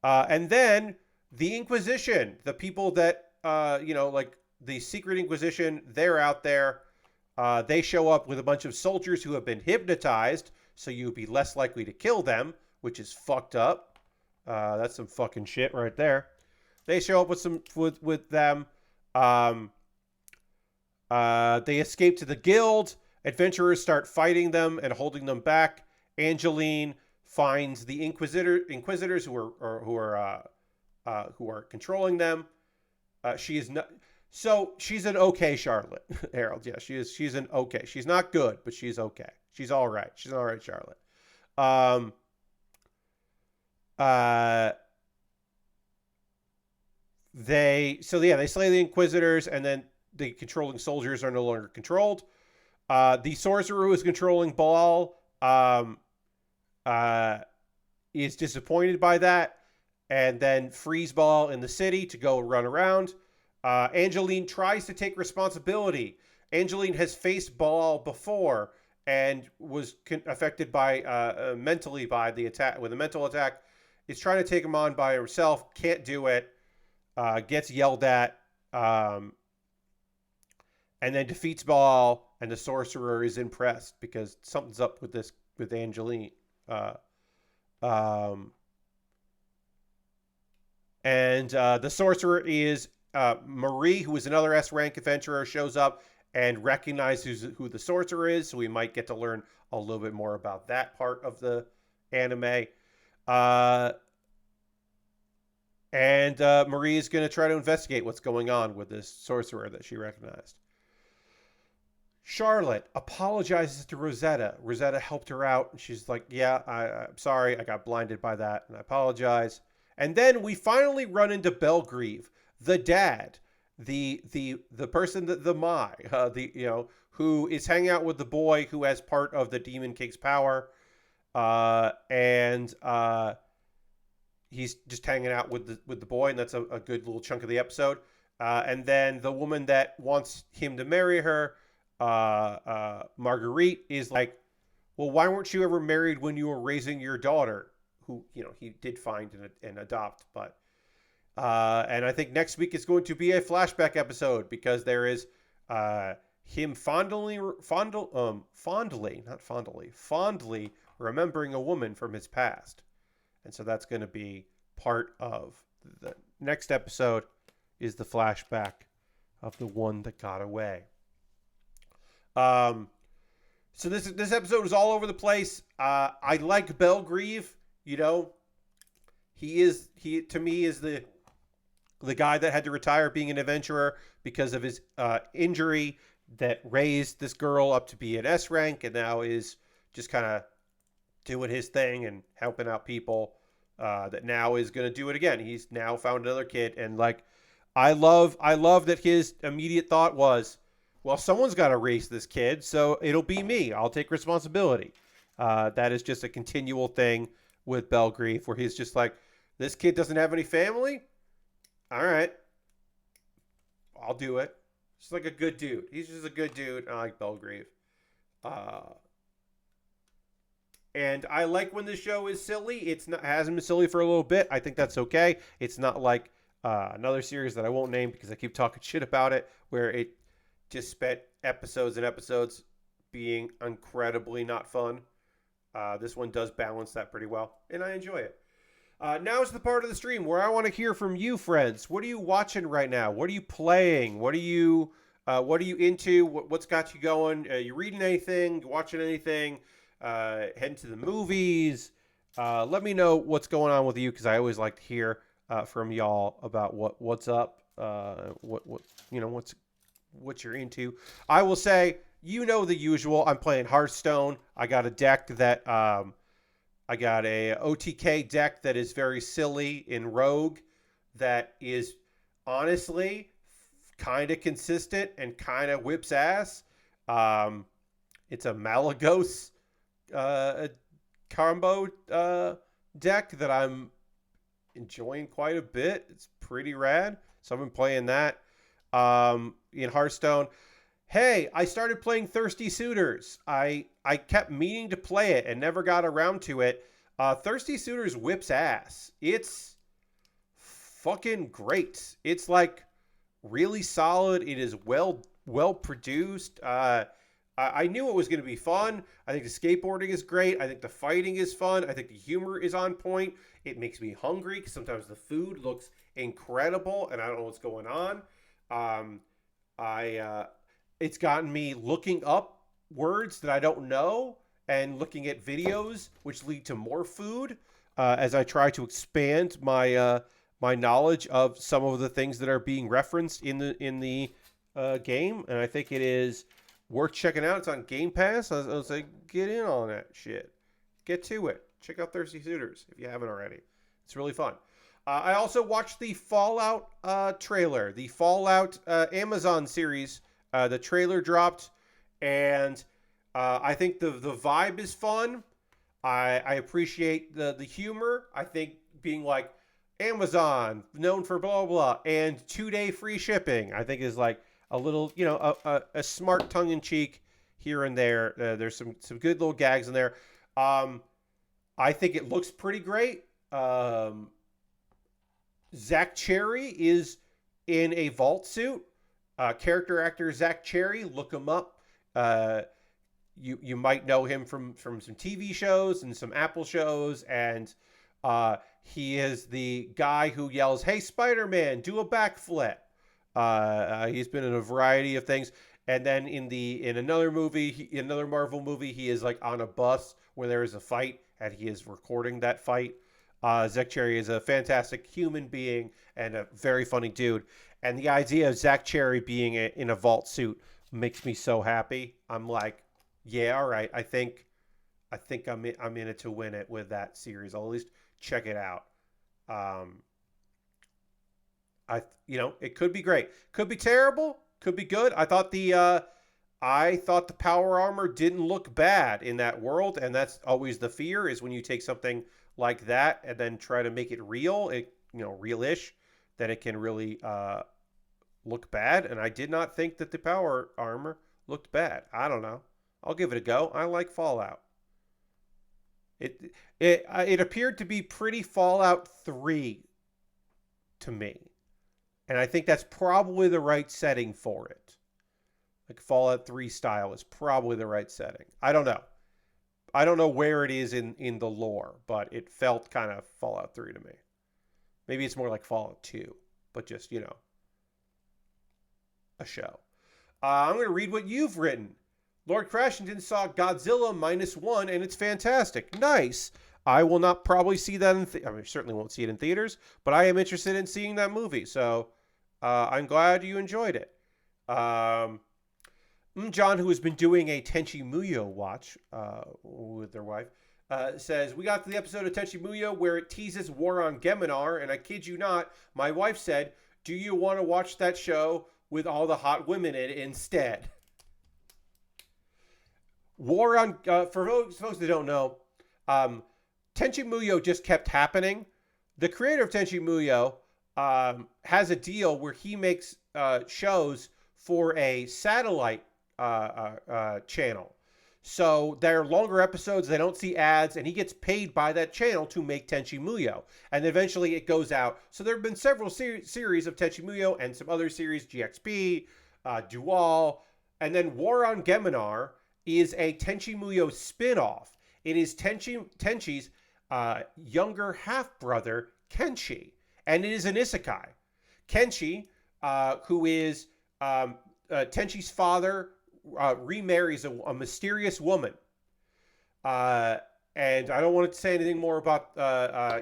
Speaker 1: And then the Inquisition, the people that, like the secret Inquisition, they're out there. They show up with a bunch of soldiers who have been hypnotized, so you'd be less likely to kill them, which is fucked up. That's some fucking shit right there. They show up with them. They escape to the guild. Adventurers start fighting them and holding them back. Angeline finds the inquisitors who are controlling them. She is not. So she's an okay Charlotte, Harold. Yeah, she is. She's an okay. She's not good, but she's okay. She's all right. She's all right, Charlotte. They slay the inquisitors, and then the controlling soldiers are no longer controlled. The sorcerer who is controlling Baal is disappointed by that, and then frees Baal in the city to go run around. Angeline tries to take responsibility. Angeline has faced Baal before and was affected by mentally by the attack, with a mental attack. Is trying to take him on by herself, can't do it, gets yelled at, and then defeats Baal, and the sorcerer is impressed because something's up with Angeline. And the sorcerer is Marie, who is another S-rank adventurer, shows up and recognizes who the sorcerer is, so we might get to learn a little bit more about that part of the anime. And Marie is going to try to investigate what's going on with this sorcerer that she recognized. Charlotte apologizes to Rosetta. Rosetta helped her out, and she's like, yeah, I'm sorry, I got blinded by that, and I apologize. And then we finally run into Belgrieve, the dad, the person, the Mai, who is hanging out with the boy who has part of the Demon King's power, and he's just hanging out with the boy, and that's a good little chunk of the episode. And then the woman that wants him to marry her, Marguerite, is like, well, why weren't you ever married when you were raising your daughter, who he did find and adopt? But and I think next week is going to be a flashback episode, because there is him fondly remembering a woman from his past. And so that's going to be part of the next episode is the flashback of the one that got away. So this episode is all over the place. I like Belgrieve. You know, he to me is the guy that had to retire being an adventurer because of his injury that raised this girl up to be an S rank, and now is just kind of doing his thing and helping out people. That now is going to do it again. He's now found another kid, and like, I love that his immediate thought was, well, someone's got to raise this kid, so it'll be me. I'll take responsibility. That is just a continual thing with Belgrieve, where he's just like, this kid doesn't have any family. All right, I'll do it. Just like a good dude. He's just a good dude. I like Belgrieve. And I like when the show is silly. It hasn't been silly for a little bit. I think that's okay. It's not like another series that I won't name because I keep talking shit about it, where it just spent episodes and episodes being incredibly not fun. This one does balance that pretty well, and I enjoy it. Now is the part of the stream where I want to hear from you, friends. What are you watching right now? What are you playing? What are you into? What's got you going? You reading anything? Watching anything? Heading to the movies? Let me know what's going on with you, because I always like to hear from y'all about what's up. What you're into. I will say, the usual. I'm playing Hearthstone. I got a deck that I got a OTK deck that is very silly in Rogue, that is honestly kind of consistent and kind of whips ass. It's a Malagos combo deck that I'm enjoying quite a bit. It's pretty rad. So I've been playing that in Hearthstone. Hey, I started playing Thirsty Suitors. I kept meaning to play it and never got around to it. Thirsty Suitors whips ass. It's fucking great. It's like really solid. It is well produced. I knew it was going to be fun. I think the skateboarding is great. I think the fighting is fun. I think the humor is on point. It makes me hungry because sometimes the food looks incredible and I don't know what's going on. It's gotten me looking up words that I don't know and looking at videos which lead to more food as I try to expand my my knowledge of some of the things that are being referenced in the game. And I think it is worth checking out. It's on Game Pass. I was like, get in on that shit. Get to it. Check out Thirsty Suitors if you haven't already. It's really fun. I also watched the Fallout trailer, the Fallout Amazon series. The trailer dropped, and I think the vibe is fun. I appreciate the humor. I think being like Amazon, known for blah, blah, and 2-day free shipping, I think is like a little, a smart tongue-in-cheek here and there. There's some good little gags in there. I think it looks pretty great. Zach Cherry is in a vault suit. Character actor Zach Cherry, look him up. You might know him from some TV shows and some Apple shows, and he is the guy who yells, "Hey, Spider-Man, do a backflip." He's been in a variety of things, and then in another movie, another Marvel movie, he is like on a bus where there is a fight, and he is recording that fight. Zach Cherry is a fantastic human being and a very funny dude. And the idea of Zach Cherry being in a vault suit makes me so happy. I'm like, yeah, all right. I think I'm in it to win it with that series. I'll at least check it out. It could be great. Could be terrible. Could be good. I thought the power armor didn't look bad in that world, and that's always the fear, is when you take something like that and then try to make it real, real-ish, then it can really look bad. And I did not think that the power armor looked bad. I don't know. I'll give it a go. I like Fallout. It appeared to be pretty Fallout 3 to me. And I think that's probably the right setting for it. Like Fallout 3 style is probably the right setting. I don't know. I don't know where it is in the lore, but it felt kind of Fallout 3 to me. Maybe it's more like Fallout 2, but just, a show. I'm going to read what you've written. Lord Crashington saw Godzilla -1, and it's fantastic. Nice. I will not probably see that I mean, certainly won't see it in theaters, but I am interested in seeing that movie. So I'm glad you enjoyed it. John, who has been doing a Tenchi Muyo watch with their wife, says, we got to the episode of Tenchi Muyo where it teases war on Geminar, and I kid you not, my wife said, do you want to watch that show with all the hot women in it instead? War on, for folks that don't know, Tenchi Muyo just kept happening. The creator of Tenchi Muyo has a deal where he makes shows for a satellite channel. So they're longer episodes, they don't see ads, and he gets paid by that channel to make Tenchi Muyo. And eventually it goes out. So there have been several series of Tenchi Muyo and some other series, GXP, Dual, and then War on Geminar is a Tenchi Muyo spin-off. It is Tenchi's younger half-brother, Kenshi, and it is an isekai. Kenshi, who is Tenchi's father, remarries a mysterious woman. And I don't want to say anything more about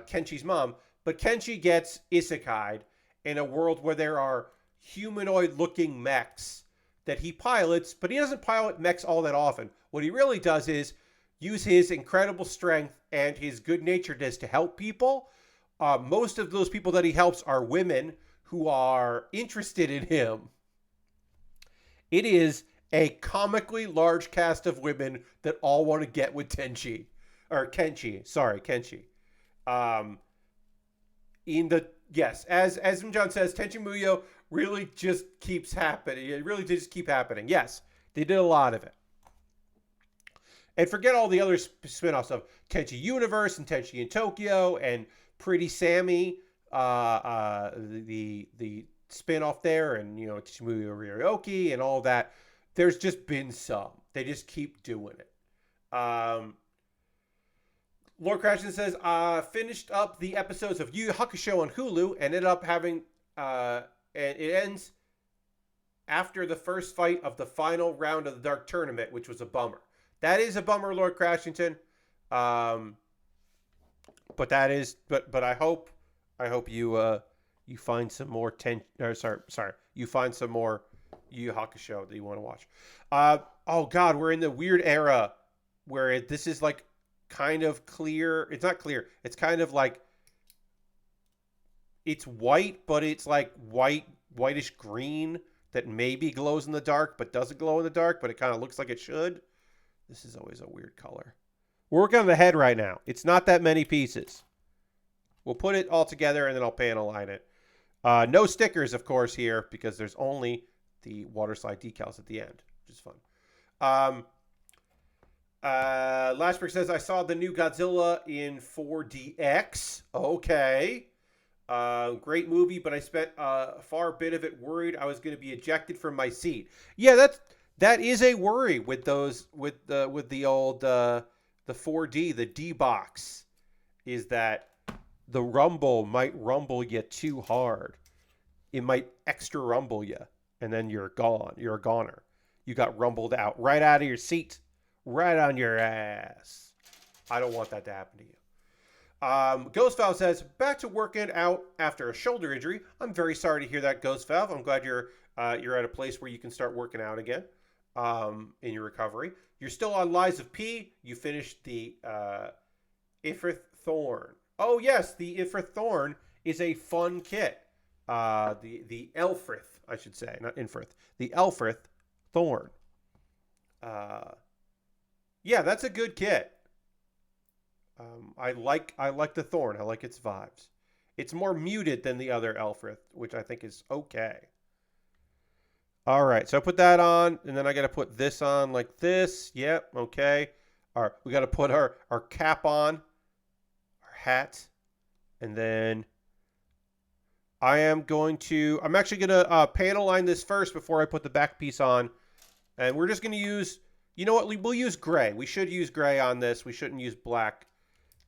Speaker 1: Kenshi's mom, but Kenshi gets isekai'd in a world where there are humanoid-looking mechs that he pilots, but he doesn't pilot mechs all that often. What he really does is use his incredible strength and his good-naturedness to help people. Most of those people that he helps are women who are interested in him. It is a comically large cast of women that all want to get with Kenshi. Yes, as John says, Tenchi Muyo really just keeps happening. It really just keep happening. Yes, they did a lot of it. And forget all the other spin-offs of Tenchi Universe and Tenchi in Tokyo and Pretty Sammy, the spin-off there, and Tenchi Muyo Ryoki and all that. There's just been some. They just keep doing it. Lord Crashton says, finished up the episodes of Yu Yu Hakusho on Hulu and ended up having, and it ends after the first fight of the final round of the Dark Tournament, which was a bummer. That is a bummer, Lord Crashington. But I hope you find some more you find some more Yu Yu Hakusho that you want to watch. Oh God, we're in the weird era where this is like kind of clear. It's not clear. It's kind of like it's white, but it's like whitish green that maybe glows in the dark, but doesn't glow in the dark, but it kind of looks like it should. This is always a weird color. We're working on the head right now. It's not that many pieces. We'll put it all together and then I'll panel line it. No stickers, of course, here because there's only the water slide decals at the end, which is fun. Lashberg says, I saw the new Godzilla in 4DX. Okay. Great movie, but I spent a far bit of it worried I was going to be ejected from my seat. Yeah, that is a worry with those with the old the 4D, the D box, is that the rumble might rumble you too hard. It might extra rumble you, and then you're gone. You're a goner. You got rumbled out right out of your seat, right on your ass. I don't want that to happen to you. Ghost Valve says, back to working out after a shoulder injury. I'm very sorry to hear that, Ghost Valve. I'm glad you're at a place where you can start working out again in your recovery. You're still on Lies of P. You finished the Ifrith Thorn. Oh, yes, the Ifrith Thorn is a fun kit. The Elfrith, I should say, not Infrith. The Elfrith Thorn. Yeah, that's a good kit. I like the Thorn. I like its vibes. It's more muted than the other Elfrith, which I think is okay. All right, so I put that on, and then I got to put this on like this. Yep, okay. All right, we got to put our cap on, our hat, and then I'm actually going to panel line this first before I put the back piece on, And we're just going to use, you know what, we'll use gray. We should use gray on this. We shouldn't use black.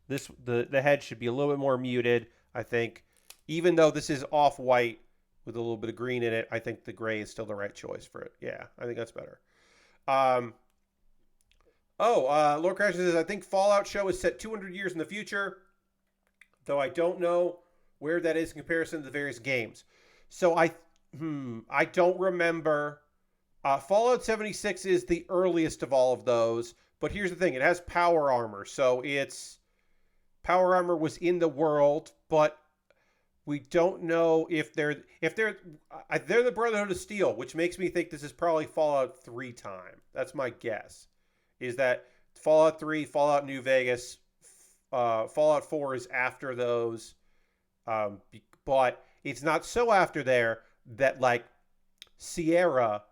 Speaker 1: The head should be a little bit more muted, I think. Even though this is off-white with a little bit of green in it, I think the gray is still the right choice for it. Yeah, I think that's better. Lord Crash says, I think Fallout show is set 200 years in the future, though I don't know where that is in comparison to the various games. So I don't remember. Fallout 76 is the earliest of all of those, but here's the thing. It has power armor, so it's... Power armor was in the world, but we don't know if they're the Brotherhood of Steel, which makes me think this is probably Fallout 3 time. That's my guess. Is that Fallout 3, Fallout New Vegas, Fallout 4 is after those, but it's not so after there that like Sierra,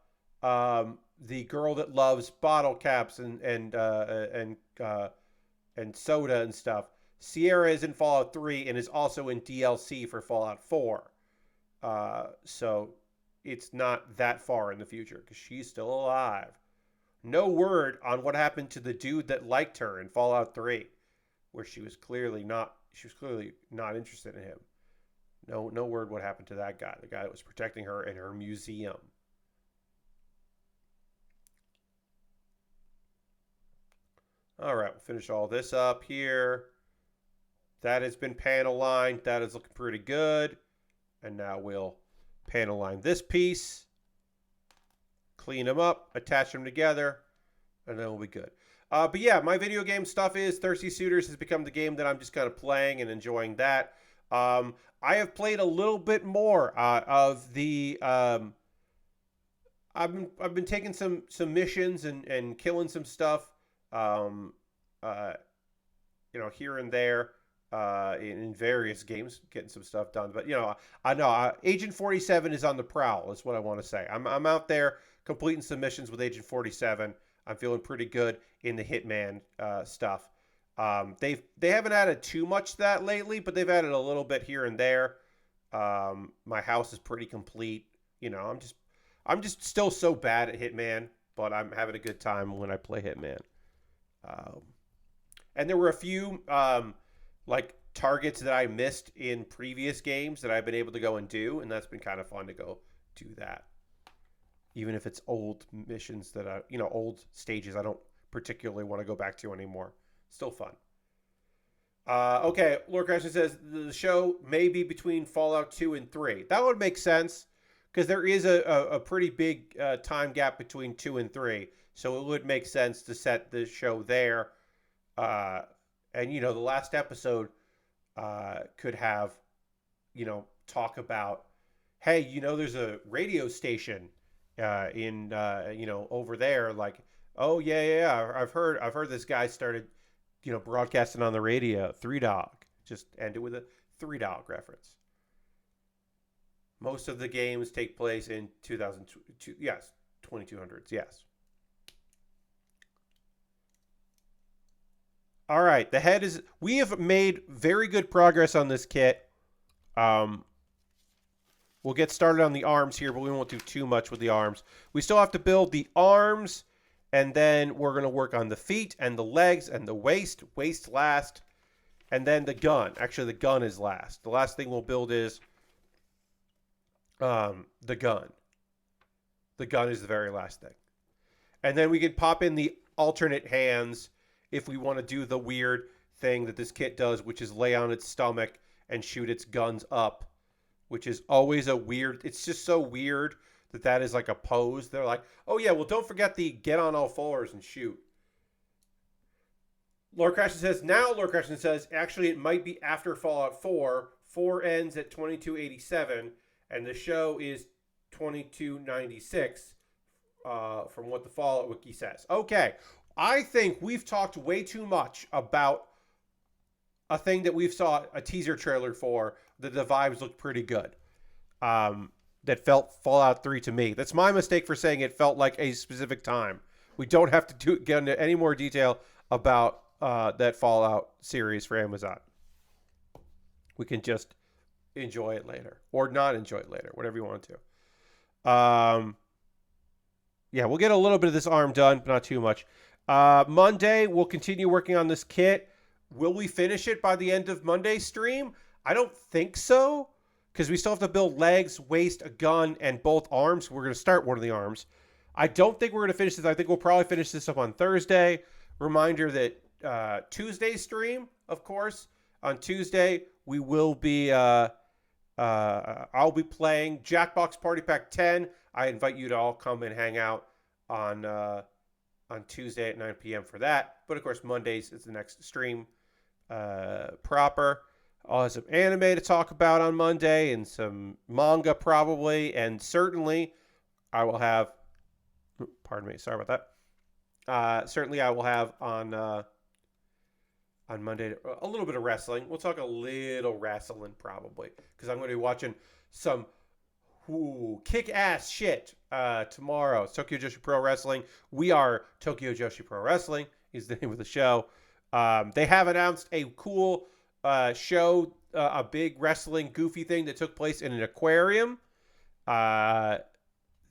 Speaker 1: the girl that loves bottle caps and soda and stuff. Sierra is in Fallout 3 and is also in DLC for Fallout 4. So it's not that far in the future because she's still alive. No word on what happened to the dude that liked her in Fallout 3, where she was clearly not interested in him. No word what happened to that guy, the guy that was protecting her in her museum. All right, we'll finish all this up here. That has been panel lined. That is looking pretty good. And now we'll panel line this piece, clean them up, attach them together, and then we'll be good. But yeah, my video game stuff is Thirsty Suitors has become the game that I'm just kind of playing and enjoying that. I have played a little bit more of the... I've been taking some missions and killing some stuff, here and there. In various games, getting some stuff done. But, I know Agent 47 is on the prowl, is what I want to say. I'm out there completing submissions with Agent 47. I'm feeling pretty good in the Hitman stuff. They haven't added too much to that lately, but they've added a little bit here and there. My house is pretty complete. I'm just still so bad at Hitman, but I'm having a good time when I play Hitman. And there were a few... targets that I missed in previous games that I've been able to go and do, and that's been kind of fun to go do that. Even if it's old missions that old stages I don't particularly want to go back to anymore. Still fun. Okay, Lord Christian says the show may be between Fallout 2 and 3. That would make sense, because there is a pretty big time gap between 2 and 3, so it would make sense to set the show there. And, the last episode could have, talk about, hey, there's a radio station over there. Like, oh, yeah. I've heard this guy started, broadcasting on the radio. Three Dog. Just end it with a Three Dog reference. Most of the games take place in 2002. Yes, 2200s. Yes. All right, the head is... We have made very good progress on this kit. We'll get started on the arms here, but we won't do too much with the arms. We still have to build the arms, and then we're going to work on the feet and the legs and the waist. Waist last, and then the gun. Actually, the gun is last. The last thing we'll build is the gun. The gun is the very last thing. And then we can pop in the alternate hands if we want to do the weird thing that this kit does, which is lay on its stomach and shoot its guns up, which is always a weird... It's just so weird that is like a pose. They're like, oh yeah, well, don't forget the get on all fours and shoot. Lord Crashton says, actually, it might be after Fallout 4. 4 ends at 2287, and the show is 2296, from what the Fallout Wiki says. Okay. I think we've talked way too much about a thing that we've saw a teaser trailer for that the vibes looked pretty good. That felt Fallout 3 to me. That's my mistake for saying it felt like a specific time. We don't have to get into any more detail about that Fallout series for Amazon. We can just enjoy it later. Or not enjoy it later. Whatever you want to. Yeah, we'll get a little bit of this arm done, but not too much. Monday, we'll continue working on this kit. Will we finish it by the end of Monday's stream? I don't think so, because we still have to build legs, waist, a gun, and both arms. We're going to start one of the arms. I don't think we're going to finish this. I think we'll probably finish this up on Thursday. Reminder that Tuesday's stream, of course, on Tuesday, we will be... I'll be playing Jackbox Party Pack 10. I invite you to all come and hang out on Tuesday at 9 p.m. for that. But, of course, Mondays is the next stream proper. I'll have some anime to talk about on Monday and some manga probably. And certainly I will have... Pardon me. Sorry about that. Certainly I will have on Monday a little bit of wrestling. We'll talk a little wrestling probably because I'm going to be watching some kick-ass shit tomorrow. It's Tokyo Joshi Pro Wrestling. We are Tokyo Joshi Pro Wrestling is the name of the show. They have announced a cool show, a big wrestling goofy thing that took place in an aquarium. That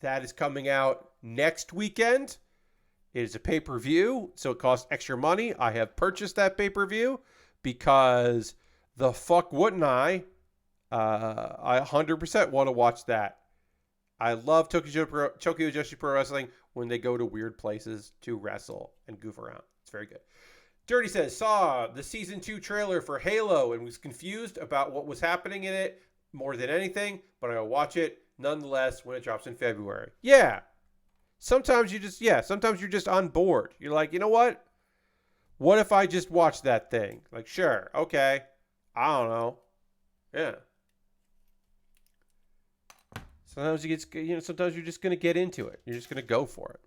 Speaker 1: is coming out next weekend. It is a pay-per-view, so it costs extra money. I have purchased that pay-per-view because the fuck wouldn't I? I 100% want to watch that. I love Tokyo Joshi Pro Wrestling when they go to weird places to wrestle and goof around. It's very good. Dirty says, saw the Season 2 trailer for Halo and was confused about what was happening in it more than anything, but I will watch it nonetheless when it drops in February. Yeah. Sometimes you're just on board. You're like, you know what? What if I just watch that thing? Like, sure, okay. I don't know. Yeah. Sometimes sometimes you're just going to get into it. You're just going to go for it.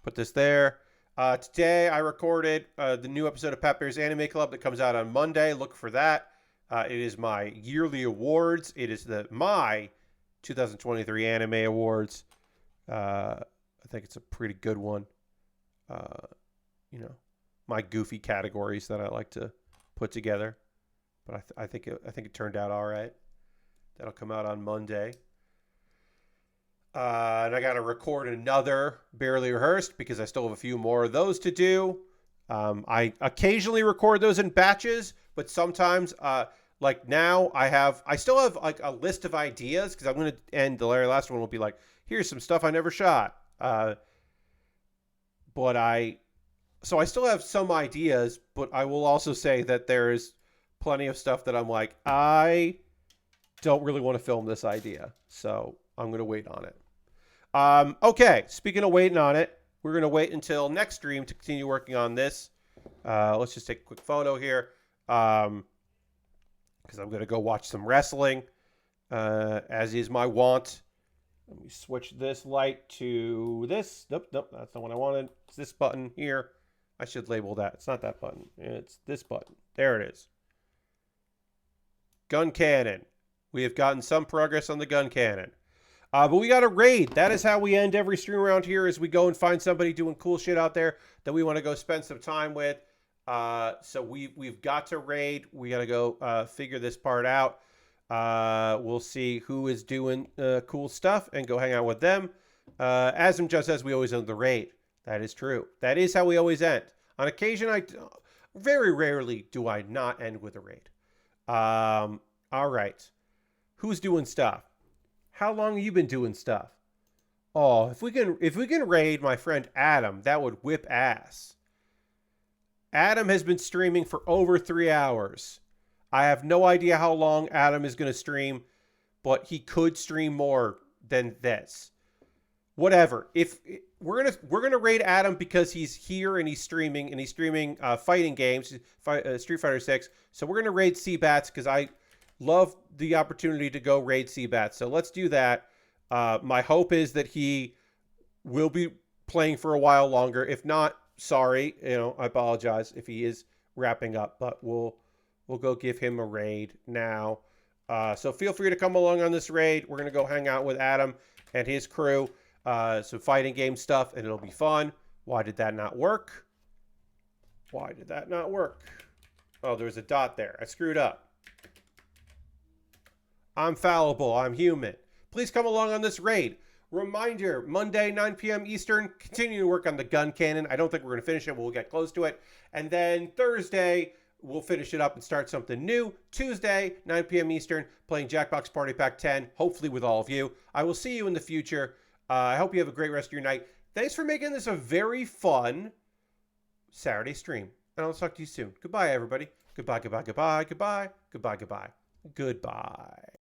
Speaker 1: Put this there. Today I recorded the new episode of Pat Bear's Anime Club that comes out on Monday. Look for that. It is my yearly awards. It is my 2023 Anime Awards. I think it's a pretty good one. My goofy categories that I like to put together. But I think it turned out all right. That'll come out on Monday. And I got to record another Baerly Rehearsed because I still have a few more of those to do. I occasionally record those in batches, but sometimes, like now, I still have like a list of ideas because I'm going to end the very last one will be like, here's some stuff I never shot. So I still have some ideas, but I will also say that there is plenty of stuff that I'm like, I don't really want to film this idea. So I'm going to wait on it. Okay, speaking of waiting on it, we're going to wait until next stream to continue working on this. Let's just take a quick photo here. Because I'm going to go watch some wrestling, as is my want. Let me switch this light to this. Nope, that's not what I wanted. It's this button here. I should label that. It's not that button. It's this button. There it is. Guncannon. We have gotten some progress on the Guncannon. But we got a raid. That is how we end every stream around here, is we go and find somebody doing cool shit out there that we want to go spend some time with. So we've got to raid. We got to go figure this part out. We'll see who is doing cool stuff and go hang out with them. As just as we always end the raid. That is true. That is how we always end. On occasion, very rarely do I not end with a raid. All right. Who's doing stuff? How long have you been doing stuff? Oh, if we can raid my friend Adam, that would whip ass. Adam has been streaming for over 3 hours. I have no idea how long Adam is going to stream, but he could stream more than this. Whatever. If we're gonna raid Adam because he's here and he's streaming fighting games, Street Fighter 6. So we're gonna raid Seabats because I love the opportunity to go raid Seabats. So let's do that. My hope is that he will be playing for a while longer. If not, sorry, I apologize if he is wrapping up, but we'll go give him a raid now. So feel free to come along on this raid. We're going to go hang out with Adam and his crew. Some fighting game stuff, and it'll be fun. Why did that not work? Why did that not work? Oh, there's a dot there. I screwed up. I'm fallible. I'm human. Please come along on this raid. Reminder, Monday, 9 p.m. Eastern, continue to work on the Guncannon. I don't think we're going to finish it, but we'll get close to it. And then Thursday, we'll finish it up and start something new. Tuesday, 9 p.m. Eastern, playing Jackbox Party Pack 10, hopefully with all of you. I will see you in the future. I hope you have a great rest of your night. Thanks for making this a very fun Saturday stream. And I'll talk to you soon. Goodbye, everybody. Goodbye, goodbye, goodbye, goodbye, goodbye, goodbye, goodbye.